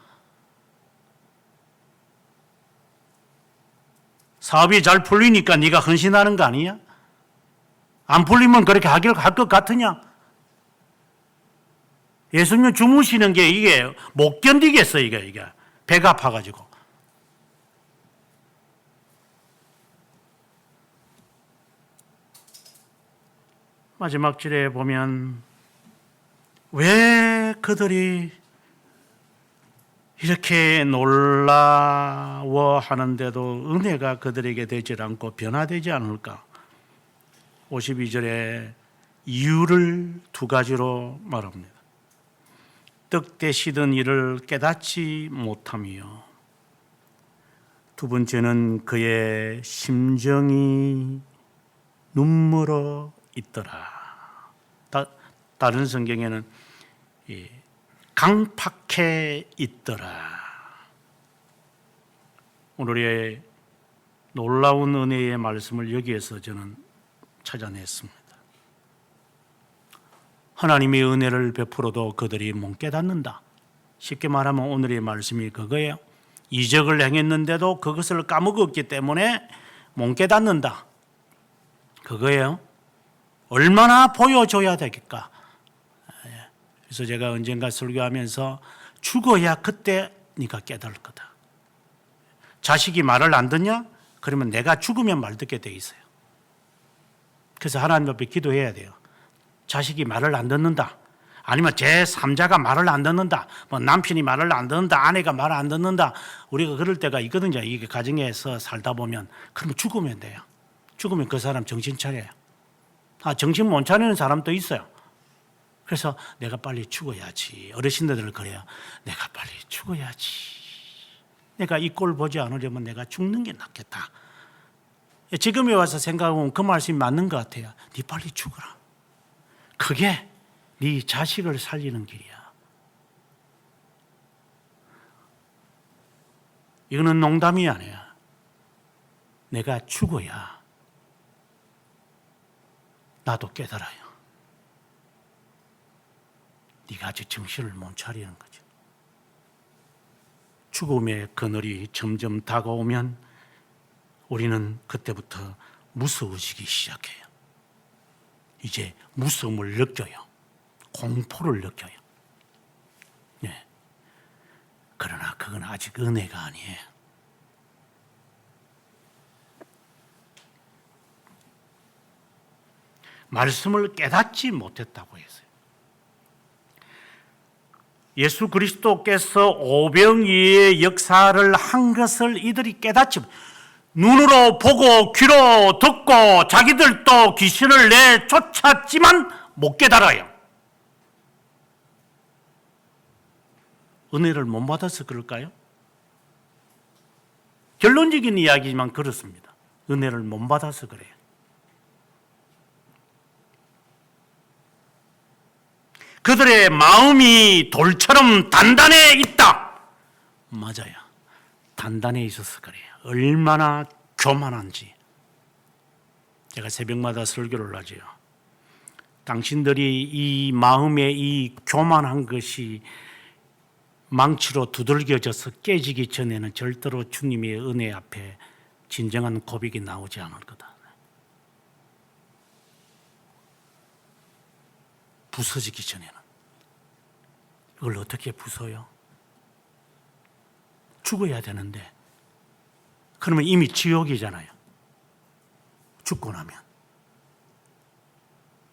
사업이 잘 풀리니까 네가 헌신하는 거 아니냐? 안 풀리면 그렇게 할 것 같으냐? 예수님 주무시는 게 이게 못 견디겠어, 이게. 배가 아파가지고. 마지막 절에 보면 왜 그들이 이렇게 놀라워하는데도 은혜가 그들에게 되지 않고 변화되지 않을까? 52절에 이유를 두 가지로 말합니다. 떡 대시던 일을 깨닫지 못하며, 두 번째는 그의 심정이 눈물어 있더라. 다른 성경에는 강팍해 있더라. 오늘의 놀라운 은혜의 말씀을 여기에서 저는 찾아냈습니다. 하나님의 은혜를 베풀어도 그들이 못 깨닫는다. 쉽게 말하면 오늘의 말씀이 그거예요. 이적을 행했는데도 그것을 까먹었기 때문에 못 깨닫는다. 그거예요. 얼마나 보여줘야 되겠까? 그래서 제가 언젠가 설교하면서 죽어야 그때 네가 깨달을 거다. 자식이 말을 안 듣냐? 그러면 내가 죽으면 말 듣게 돼 있어요. 그래서 하나님 앞에 기도해야 돼요. 자식이 말을 안 듣는다. 아니면 제3자가 말을 안 듣는다. 뭐 남편이 말을 안 듣는다. 아내가 말을 안 듣는다. 우리가 그럴 때가 있거든요. 이게 가정에서 살다 보면. 그러면 죽으면 돼요. 죽으면 그 사람 정신 차려요. 정신 못 차리는 사람도 있어요. 그래서 내가 빨리 죽어야지. 어르신들은 그래요. 내가 빨리 죽어야지. 내가 이 꼴 보지 않으려면 내가 죽는 게 낫겠다. 지금에 와서 생각하면 그 말씀이 맞는 것 같아요. 네 빨리 죽어라. 그게 네 자식을 살리는 길이야. 이거는 농담이 아니야. 내가 죽어야 나도 깨달아요. 네가 아직 정신을 못 차리는 거죠. 죽음의 그늘이 점점 다가오면 우리는 그때부터 무서워지기 시작해요. 이제 무서움을 느껴요. 공포를 느껴요. 네. 그러나 그건 아직 은혜가 아니에요. 말씀을 깨닫지 못했다고 했어요. 예수 그리스도께서 오병이의 역사를 한 것을 이들이 깨닫지 눈으로 보고 귀로 듣고 자기들도 귀신을 내쫓았지만 못 깨달아요. 은혜를 못 받아서 그럴까요? 결론적인 이야기지만 그렇습니다. 은혜를 못 받아서 그래요. 그들의 마음이 돌처럼 단단해 있다. 맞아요. 단단해 있어서 그래요. 얼마나 교만한지. 제가 새벽마다 설교를 하죠. 당신들이 이 마음의 이 교만한 것이 망치로 두들겨져서 깨지기 전에는 절대로 주님의 은혜 앞에 진정한 고백이 나오지 않을 거다. 부서지기 전에는. 이걸 어떻게 부숴요? 죽어야 되는데 그러면 이미 지옥이잖아요. 죽고 나면.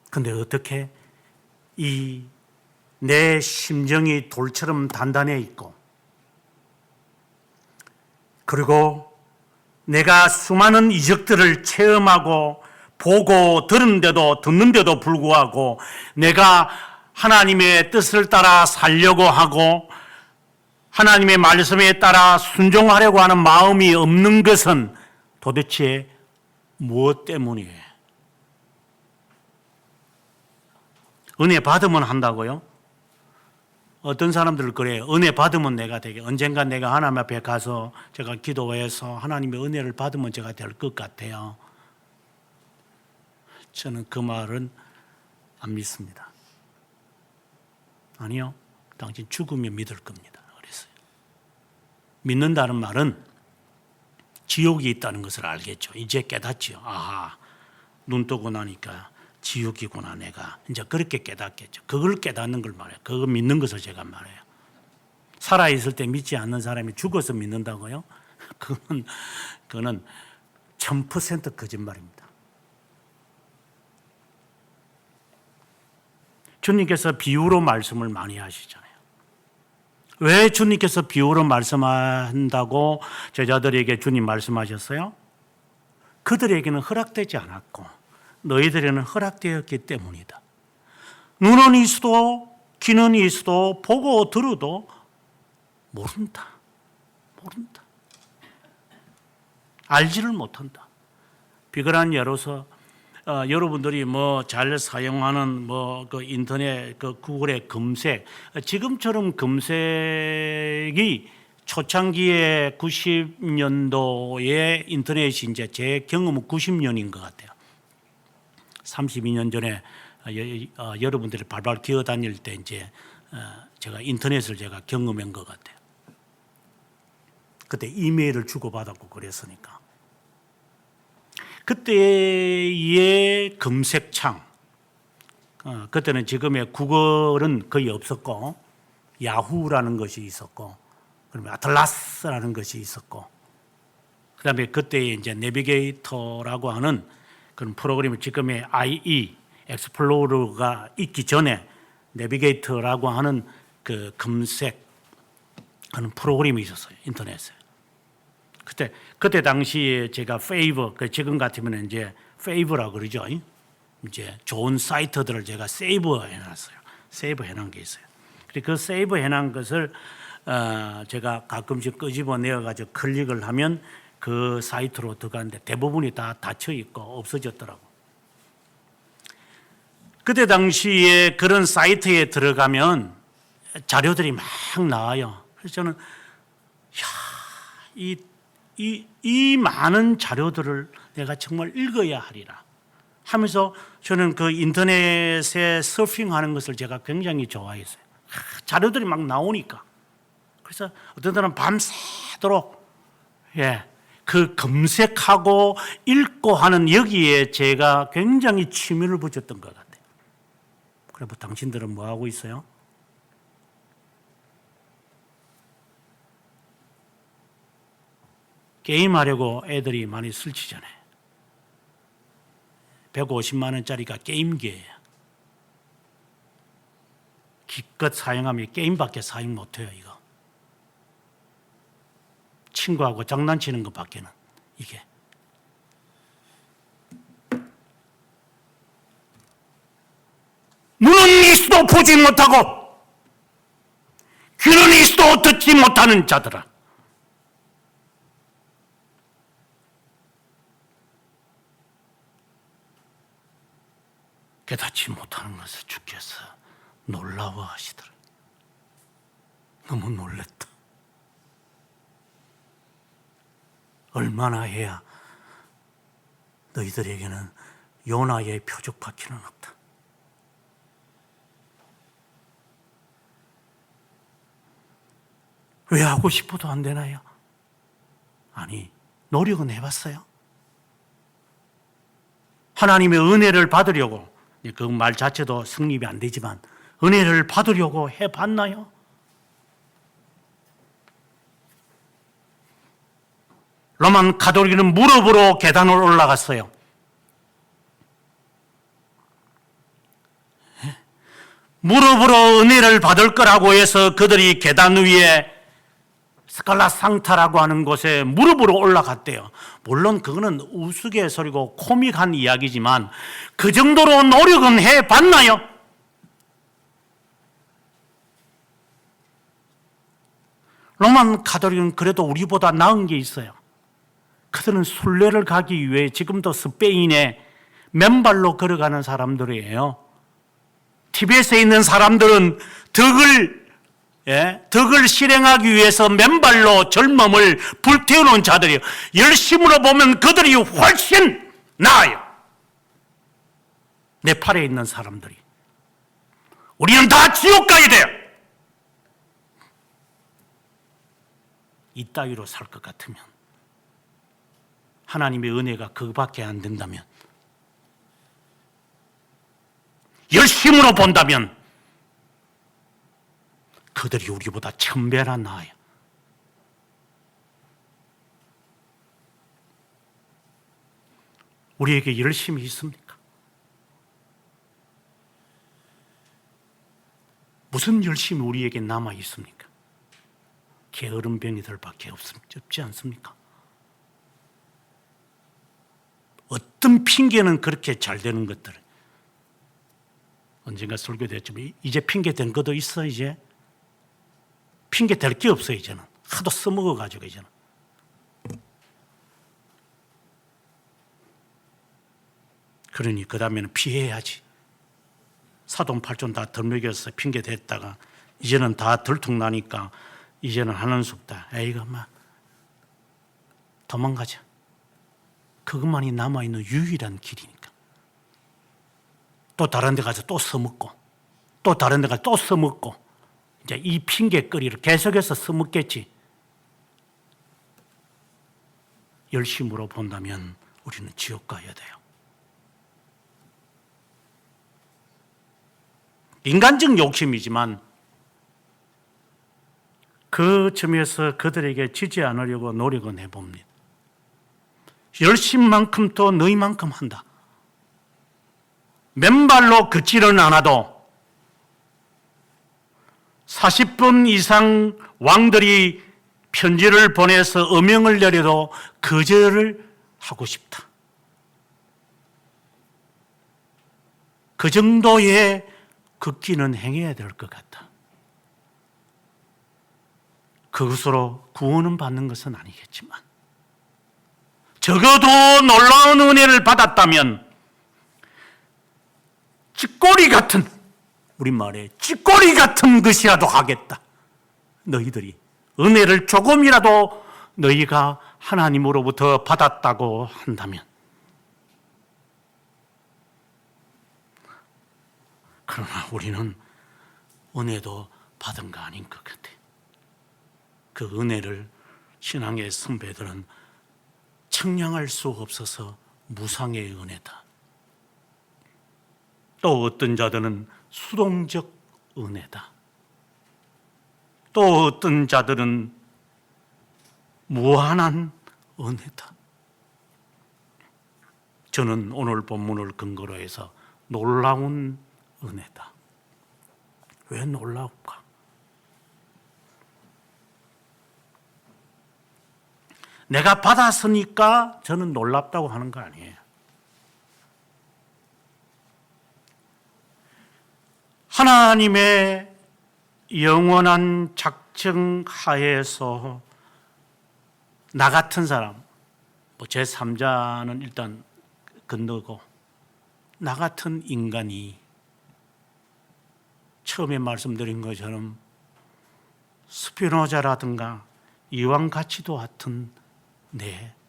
근데 어떻게 이 내 심정이 돌처럼 단단해 있고 그리고 내가 수많은 이적들을 체험하고 보고 듣는데도 불구하고 내가 하나님의 뜻을 따라 살려고 하고 하나님의 말씀에 따라 순종하려고 하는 마음이 없는 것은 도대체 무엇 때문이에요? 은혜 받으면 한다고요? 어떤 사람들 그래요. 은혜 받으면 내가 되게 언젠가 내가 하나님 앞에 가서 제가 기도해서 하나님의 은혜를 받으면 제가 될 것 같아요. 저는 그 말은 안 믿습니다. 아니요. 당신 죽으면 믿을 겁니다. 그랬어요. 믿는다는 말은 지옥이 있다는 것을 알겠죠. 이제 깨닫죠. 아하, 눈 뜨고 나니까 지옥이구나 내가. 이제 그렇게 깨닫겠죠. 그걸 깨닫는 걸 말해요. 그거 믿는 것을 제가 말해요. 살아있을 때 믿지 않는 사람이 죽어서 믿는다고요? 그거는 1000% 거짓말입니다. 주님께서 비유로 말씀을 많이 하시잖아요. 왜 주님께서 비유로 말씀한다고 제자들에게 주님 말씀하셨어요? 그들에게는 허락되지 않았고 너희들에게는 허락되었기 때문이다. 눈은 있어도 귀는 있어도 보고 들어도 모른다. 알지를 못한다. 비거란 예로서 여러분들이 뭐 잘 사용하는 그 인터넷 그 구글의 검색 지금처럼 검색이 초창기에 90년도에 인터넷이 이제 제 경험은 90년인 것 같아요. 32년 전에 여러분들이 발발 기어 다닐 때 이제 제가 인터넷을 제가 경험한 것 같아요. 그때 이메일을 주고받았고 그랬으니까. 그때의 검색창, 그때는 지금의 구글은 거의 없었고 야후라는 것이 있었고 그다음에 아틀라스라는 것이 있었고 그다음에 그때 이제 내비게이터라고 하는 그런 프로그램이 지금의 IE 엑스플로러가 있기 전에 내비게이터라고 하는 그 검색하는 프로그램이 있었어요. 인터넷에. 그때 당시에 제가 페이버, 지금 같으면 이제 페이버라고 그러죠. 이제 좋은 사이트들을 제가 세이브해 놨어요. 세이브 해놓은 게 있어요. 그 세이브 해놓은 것을 제가 가끔씩 끄집어내어가지고 클릭을 하면 그 사이트로 들어가는데 대부분이 다 닫혀 있고 없어졌더라고. 그때 당시에 그런 사이트에 들어가면 자료들이 막 나와요. 그래서 저는 이 많은 자료들을 내가 정말 읽어야 하리라 하면서 저는 그 인터넷에 서핑하는 것을 제가 굉장히 좋아했어요. 자료들이 막 나오니까. 그래서 어떤 때는 밤새도록 그 검색하고 읽고 하는 여기에 제가 굉장히 취미를 붙였던 것 같아요. 그래 뭐 당신들은 뭐 하고 있어요? 게임하려고 애들이 많이 설치잖아요. 150만 원짜리가 게임기예요. 기껏 사용하면 게임밖에 사용 못해요. 이거 친구하고 장난치는 것밖에는 이게 눈은 있어도 보지 못하고 귀는 있어도 듣지 못하는 자들아, 깨닫지 못하는 것을 주께서 놀라워하시더라. 너무 놀랬다. 얼마나 해야 너희들에게는 요나의 표적밖에는 없다. 왜 하고 싶어도 안 되나요? 아니, 노력은 해봤어요. 하나님의 은혜를 받으려고, 그 말 자체도 성립이 안 되지만 은혜를 받으려고 해봤나요? 로만 가톨릭은 무릎으로 계단을 올라갔어요. 무릎으로 은혜를 받을 거라고 해서 그들이 계단 위에 스칼라 상타라고 하는 곳에 무릎으로 올라갔대요. 물론 그거는 우스갯소리고 코믹한 이야기지만 그 정도로 노력은 해봤나요? 로만 가톨릭은 그래도 우리보다 나은 게 있어요. 그들은 순례를 가기 위해 지금도 스페인에 맨발로 걸어가는 사람들이에요. 티베트에 있는 사람들은 덕을 실행하기 위해서 맨발로 젊음을 불태우는 자들이에요. 열심으로 보면 그들이 훨씬 나아요. 네팔에 있는 사람들이. 우리는 다 지옥 가야 돼요. 이따위로 살 것 같으면, 하나님의 은혜가 그밖에 안 된다면, 열심으로 본다면 그들이 우리보다 1000배나 나아요. 우리에게 열심이 있습니까? 무슨 열심이 우리에게 남아 있습니까? 게으름뱅이들밖에 없지 않습니까? 어떤 핑계는 그렇게 잘 되는 것들, 언젠가 설교됐지만 이제 핑계 된 것도 있어. 이제 핑계 될 게 없어. 이제는 하도 써먹어가지고 이제는. 그러니 그 다음에는 피해야지. 사돈팔촌 다 덜먹여서 핑계 댔다가 이제는 다 들통나니까 이제는 하는 수 없다. 에이가 막 도망가자. 그것만이 남아있는 유일한 길이니까. 또 다른 데 가서 또 써먹고, 또 다른 데 가서 또 써먹고, 이제 이 핑계거리를 계속해서 써먹겠지. 열심으로 본다면 우리는 지옥 가야 돼요. 인간적 욕심이지만 그 점에서 그들에게 지지 않으려고 노력은 해봅니다. 열심만큼 또 너희만큼 한다. 맨발로 걷지는 않아도 40분 이상 왕들이 편지를 보내서 어명을 내려도 거절을 하고 싶다. 그 정도의 걷기는 행해야 될 것 같다. 그것으로 구원은 받는 것은 아니겠지만 적어도 놀라운 은혜를 받았다면 찌꼬리 같은, 우리말에 찌꼬리 같은 것이라도 하겠다. 너희들이 은혜를 조금이라도 너희가 하나님으로부터 받았다고 한다면. 그러나 우리는 은혜도 받은 거 아닌 것 같아. 그 은혜를 신앙의 선배들은 청량할 수 없어서 무상의 은혜다. 또 어떤 자들은 수동적 은혜다. 또 어떤 자들은 무한한 은혜다. 저는 오늘 본문을 근거로 해서 놀라운 은혜다. 왜 놀라울까? 내가 받았으니까 저는 놀랍다고 하는 거 아니에요. 하나님의 영원한 작정 하에서 나 같은 사람, 제3자는 일단 건너고, 나 같은 인간이 처음에 말씀드린 것처럼 스피노자라든가 이왕같이도 같은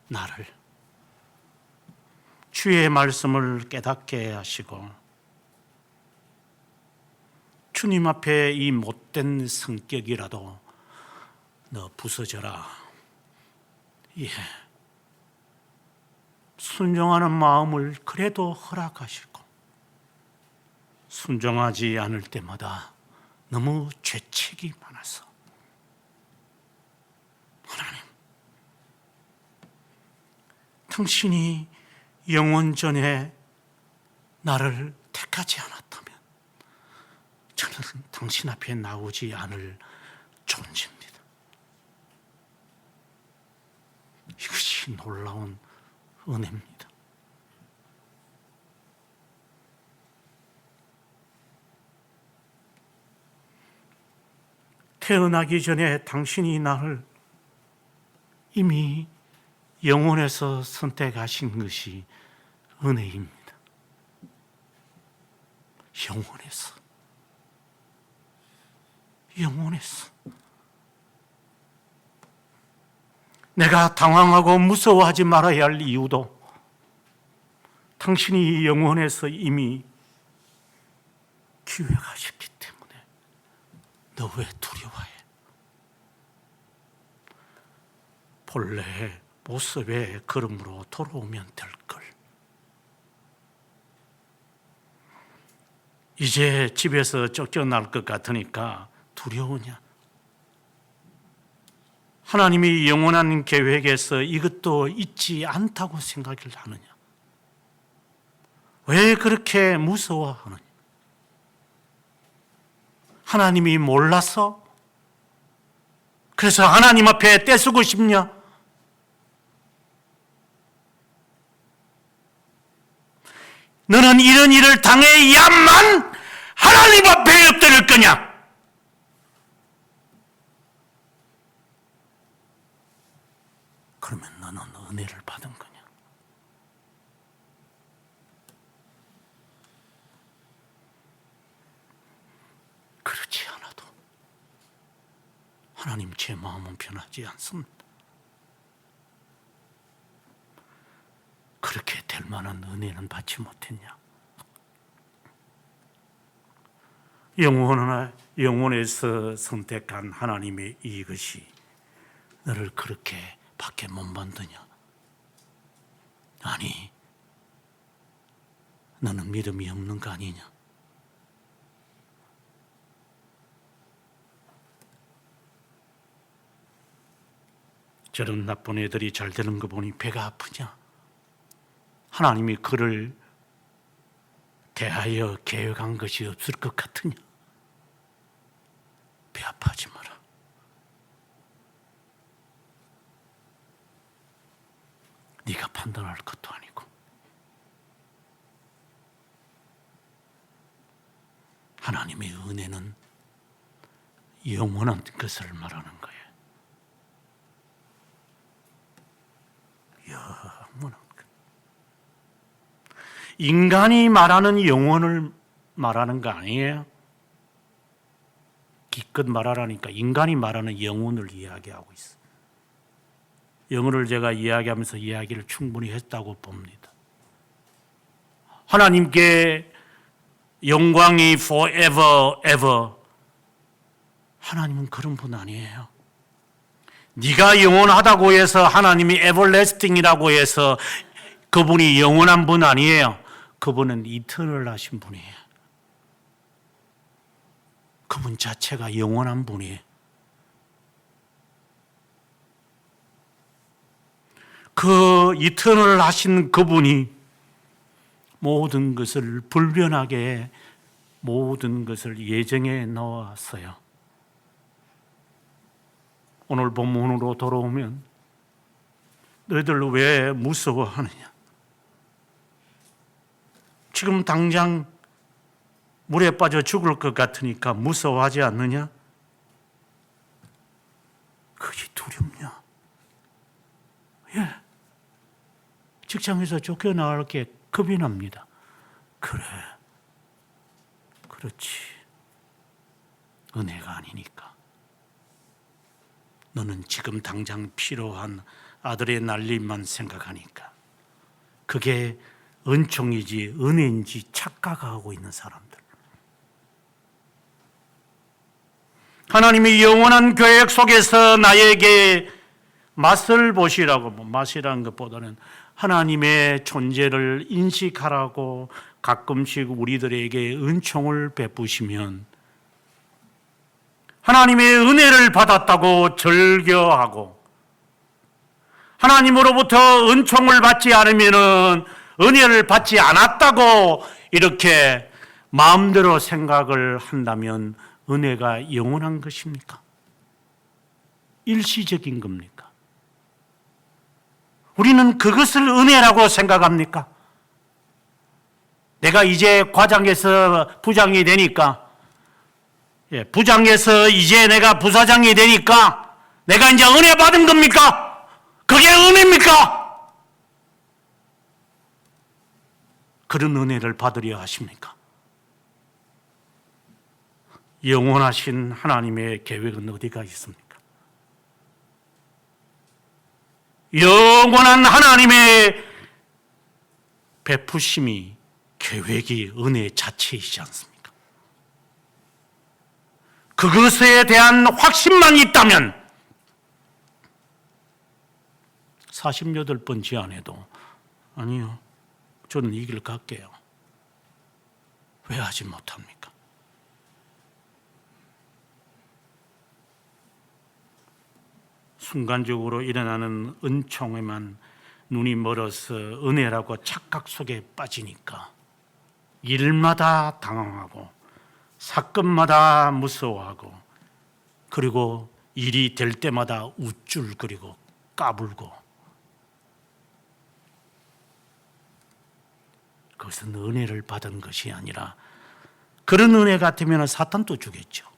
나를 주의 말씀을 깨닫게 하시고 주님 앞에 이 못된 성격이라도 너 부서져라. 예. 순종하는 마음을 그래도 허락하시고 순종하지 않을 때마다 너무 죄책이 많아서 하나님, 당신이 영원 전에 나를 택하지 않았다면 저는 당신 앞에 나오지 않을 존재입니다. 이것이 놀라운 은혜입니다. 태어나기 전에 당신이 나를 이미 영혼에서 선택하신 것이 은혜입니다. 영혼에서 내가 당황하고 무서워하지 말아야 할 이유도 당신이 영혼에서 이미 기획하셨기 때문에 너 왜 두려워해? 본래 모습의 걸음으로 돌아오면 될걸. 이제 집에서 쫓겨날 것 같으니까 두려우냐? 하나님이 영원한 계획에서 이것도 있지 않다고 생각을 하느냐? 왜 그렇게 무서워하느냐? 하나님이 몰라서? 그래서 하나님 앞에 떼쓰고 싶냐? 너는 이런 일을 당해야만 하나님 앞에 엎드릴 거냐? 그러면 너는 은혜를 받은 거냐? 그렇지 않아도 하나님, 제 마음은 변하지 않습니다. 그렇게 될 만한 은혜는 받지 못했냐? 영혼에서 선택한 하나님의 이것이 너를 그렇게 밖에 못 만드냐? 아니, 너는 믿음이 없는 거 아니냐? 저런 나쁜 애들이 잘 되는 거 보니 배가 아프냐? 하나님이 그를 대하여 계획한 것이 없을 것 같으냐? 배 아파하지 마라. 네가 판단할 것도 아니고 하나님의 은혜는 영원한 것을 말하는 거예요. 영원한 것. 인간이 말하는 영혼을 말하는 거 아니에요? 기껏 말하라니까 인간이 말하는 영혼을 이야기하고 있어요. 영혼을 제가 이야기하면서 이야기를 충분히 했다고 봅니다. 하나님께 영광이 forever, ever. 하나님은 그런 분 아니에요. 네가 영원하다고 해서 하나님이 everlasting이라고 해서 그분이 영원한 분 아니에요. 그분은 이터널 하신 분이에요. 그분 자체가 영원한 분이에요. 그 이터널 하신 그분이 모든 것을 불변하게 모든 것을 예정해 놓았어요. 오늘 본문으로 돌아오면 너희들 왜 무서워하느냐? 지금 당장 물에 빠져 죽을 것 같으니까 무서워하지 않느냐? 그게 두렵냐? 예. 직장에서 쫓겨나갈 게 겁이 납니다. 그래. 그렇지. 은혜가 아니니까. 너는 지금 당장 필요한 아들의 날림만 생각하니까. 그게 은총이지 은혜인지 착각하고 있는 사람들. 하나님이 영원한 계획 속에서 나에게 맛을 보시라고, 맛이라는 것보다는 하나님의 존재를 인식하라고 가끔씩 우리들에게 은총을 베푸시면 하나님의 은혜를 받았다고 절겨하고 하나님으로부터 은총을 받지 않으면 은혜를 받지 않았다고 이렇게 마음대로 생각을 한다면 은혜가 영원한 것입니까? 일시적인 겁니까? 우리는 그것을 은혜라고 생각합니까? 내가 이제 과장에서 부장이 되니까, 부장에서 이제 내가 부사장이 되니까 내가 이제 은혜 받은 겁니까? 그게 은혜입니까? 그런 은혜를 받으려 하십니까? 영원하신 하나님의 계획은 어디가 있습니까? 영원한 하나님의 베푸심이 계획이 은혜 자체이지 않습니까? 그것에 대한 확신만 있다면 48번 제안해도 아니요, 저는 이 길 갈게요. 왜 하지 못합니까? 순간적으로 일어나는 은총에만 눈이 멀어서 은혜라고 착각 속에 빠지니까 일마다 당황하고 사건마다 무서워하고 그리고 일이 될 때마다 우쭐거리고 까불고 그것은 은혜를 받은 것이 아니라 그런 은혜 같으면 사탄도 주겠죠.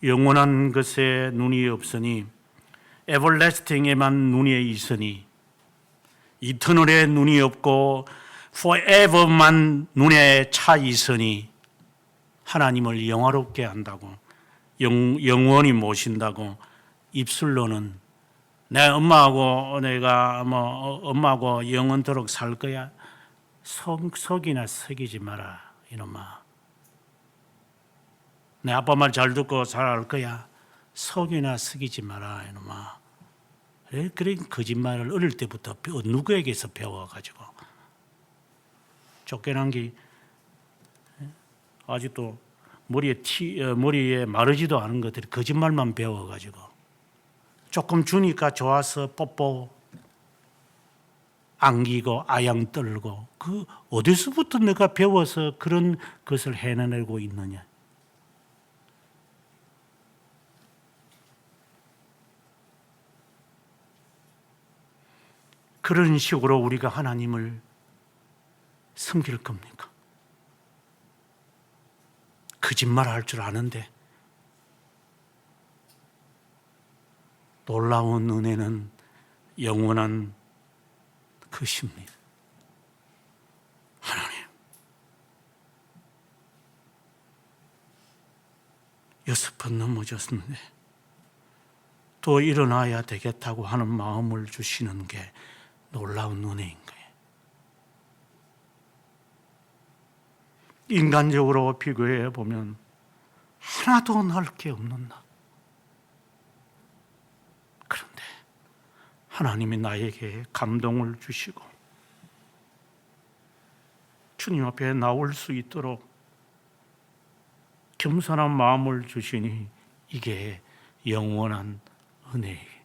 영원한 것에 눈이 없으니 에버래스팅에만 눈이 있으니 이터널에 눈이 없고 forever만 눈에 차 있으니 하나님을 영화롭게 한다고 영원히 모신다고 입술로는 내 엄마하고 내가 엄마하고 영원토록 살 거야. 속이나 속이지 마라 이놈아. 내 아빠 말 잘 듣고 살아갈 거야. 속이나 속이지 마라 이놈아. 그런 거짓말을 어릴 때부터 누구에게서 배워가지고 쫓겨난 게 아직도 머리에 마르지도 않은 것들이 거짓말만 배워가지고 조금 주니까 좋아서 뽀뽀 안기고 아양 떨고 그 어디서부터 내가 배워서 그런 것을 해내고 있느냐. 그런 식으로 우리가 하나님을 섬길 겁니까? 거짓말 할 줄 아는데. 놀라운 은혜는 영원한 것입니다. 하나님, 6번 넘어졌는데 또 일어나야 되겠다고 하는 마음을 주시는 게 놀라운 은혜인 거예요. 인간적으로 비교해 보면 하나도 날 게 없는 나. 그런데 하나님이 나에게 감동을 주시고 주님 앞에 나올 수 있도록 겸손한 마음을 주시니 이게 영원한 은혜예요.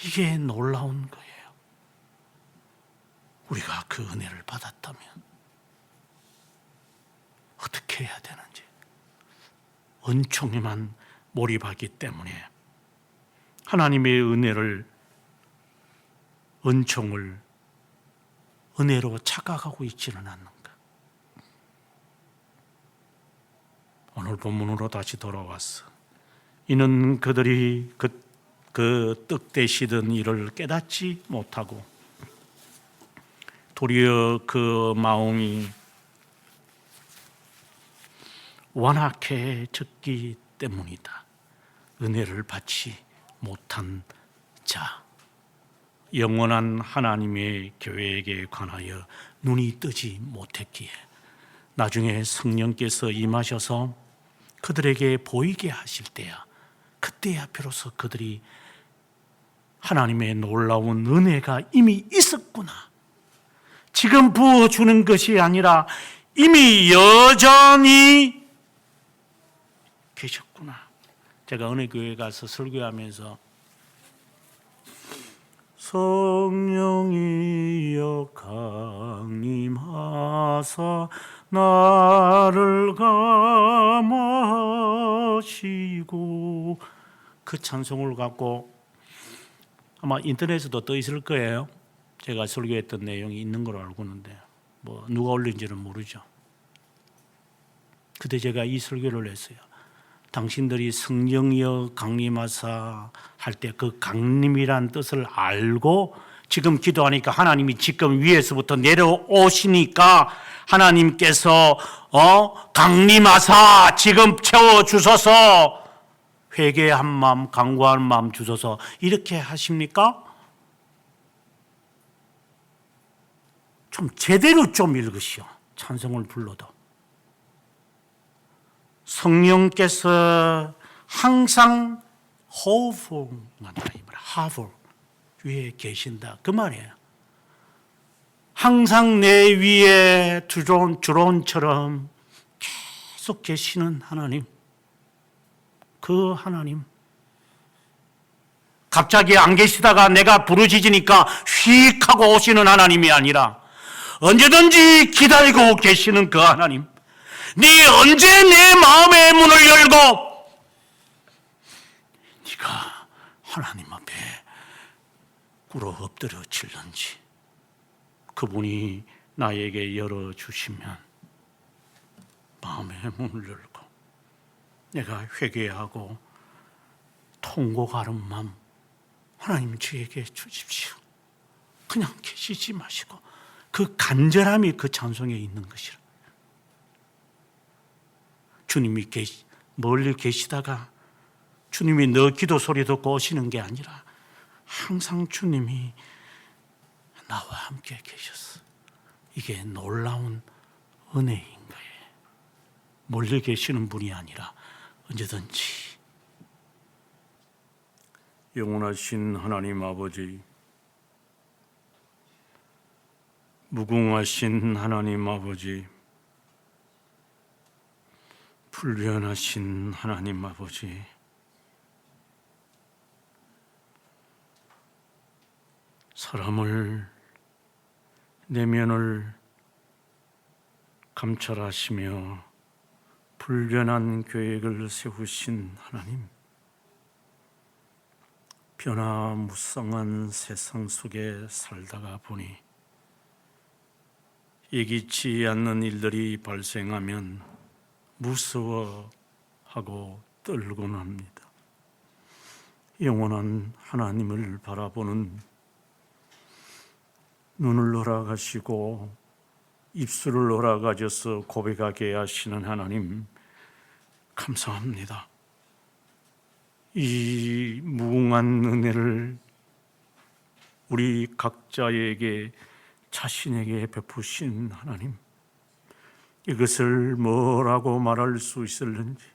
이게 놀라운 거예요. 우리가 그 은혜를 받았다면 어떻게 해야 되는지, 은총에만 몰입하기 때문에 하나님의 은혜를, 은총을 은혜로 착각하고 있지는 않는가. 오늘 본문으로 다시 돌아왔어. 이는 그들이 그 떡 대시던 일을 깨닫지 못하고 도리어 그 마음이 완악해졌기 때문이다. 은혜를 받지 못한 자, 영원한 하나님의 계획에 관하여 눈이 뜨지 못했기에 나중에 성령께서 임하셔서 그들에게 보이게 하실 때야, 그때야 비로소 그들이 하나님의 놀라운 은혜가 이미 있었구나, 지금 부어주는 것이 아니라 이미 여전히 계셨구나. 제가 은혜교회 가서 설교하면서 성령이여 강림하사 나를 감하시고, 그 찬송을 갖고 아마 인터넷에도 떠 있을 거예요. 제가 설교했던 내용이 있는 걸로 알고 있는데 뭐 누가 올린지는 모르죠. 그때 제가 이 설교를 했어요. 당신들이 성령이여 강림하사 할 때 그 강림이란 뜻을 알고 지금 기도하니까 하나님이 지금 위에서부터 내려오시니까 하나님께서 강림하사 지금 채워주소서, 회개한 마음, 간구하는 마음 주소서, 이렇게 하십니까? 좀 제대로 좀 읽으시오. 찬송을 불러도 성령께서 항상 하버 위에 계신다, 그 말이에요. 항상 내 위에 주론처럼 계속 계시는 하나님, 그 하나님, 갑자기 안 계시다가 내가 부르짖으니까 휙 하고 오시는 하나님이 아니라 언제든지 기다리고 계시는 그 하나님, 네 언제 내 마음의 문을 열고 네가 하나님 앞에 꿇어 엎드려 질는지 그분이 나에게 열어주시면 마음의 문을 열고 내가 회개하고 통곡하는 마음, 하나님 저에게 주십시오. 그냥 계시지 마시고 그 간절함이 그 찬송에 있는 것이라. 주님이 멀리 계시다가 주님이 너 기도 소리 듣고 오시는 게 아니라 항상 주님이 나와 함께 계셨어. 이게 놀라운 은혜인 거예요. 멀리 계시는 분이 아니라 언제든지. 영원하신 하나님 아버지, 무궁하신 하나님 아버지, 불변하신 하나님 아버지, 사람을, 내면을 감찰하시며 불변한 계획을 세우신 하나님, 변화무쌍한 세상 속에 살다가 보니 예기치 않는 일들이 발생하면 무서워하고 떨곤 합니다. 영원한 하나님을 바라보는 눈을 허락하시고 입술을 허락하셔서 고백하게 하시는 하나님, 감사합니다. 이 무궁한 은혜를 우리 각자에게, 자신에게 베푸신 하나님, 이것을 뭐라고 말할 수 있을는지,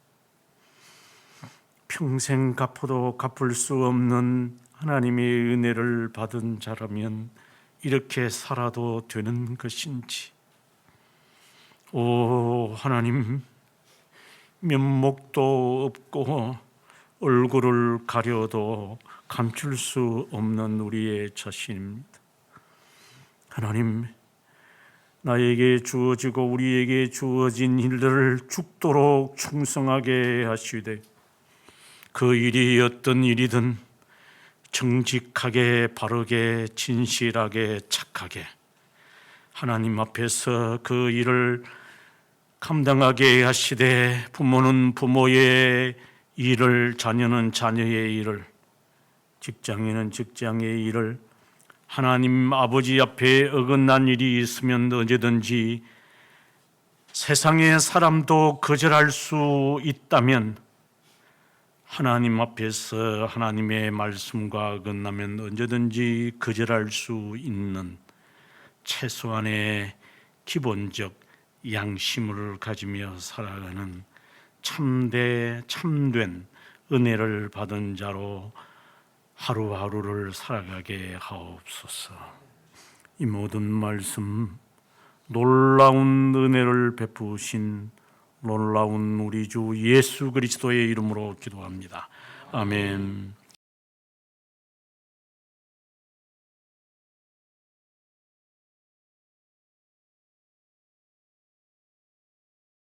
평생 갚아도 갚을 수 없는 하나님의 은혜를 받은 자라면 이렇게 살아도 되는 것인지. 오 하나님, 면목도 없고 얼굴을 가려도 감출 수 없는 우리의 자신입니다. 하나님, 나에게 주어지고 우리에게 주어진 일들을 죽도록 충성하게 하시되, 그 일이 어떤 일이든 정직하게, 바르게, 진실하게, 착하게 하나님 앞에서 그 일을 감당하게 하시되, 부모는 부모의 일을, 자녀는 자녀의 일을, 직장인은 직장의 일을, 하나님 아버지 앞에 어긋난 일이 있으면 언제든지 세상의 사람도 거절할 수 있다면 하나님 앞에서 하나님의 말씀과 어긋나면 언제든지 거절할 수 있는 최소한의 기본적 양심을 가지며 살아가는 참된 은혜를 받은 자로 하루하루를 살아가게 하옵소서. 이 모든 말씀, 놀라운 은혜를 베푸신 놀라운 우리 주 예수 그리스도의 이름으로 기도합니다. 아멘.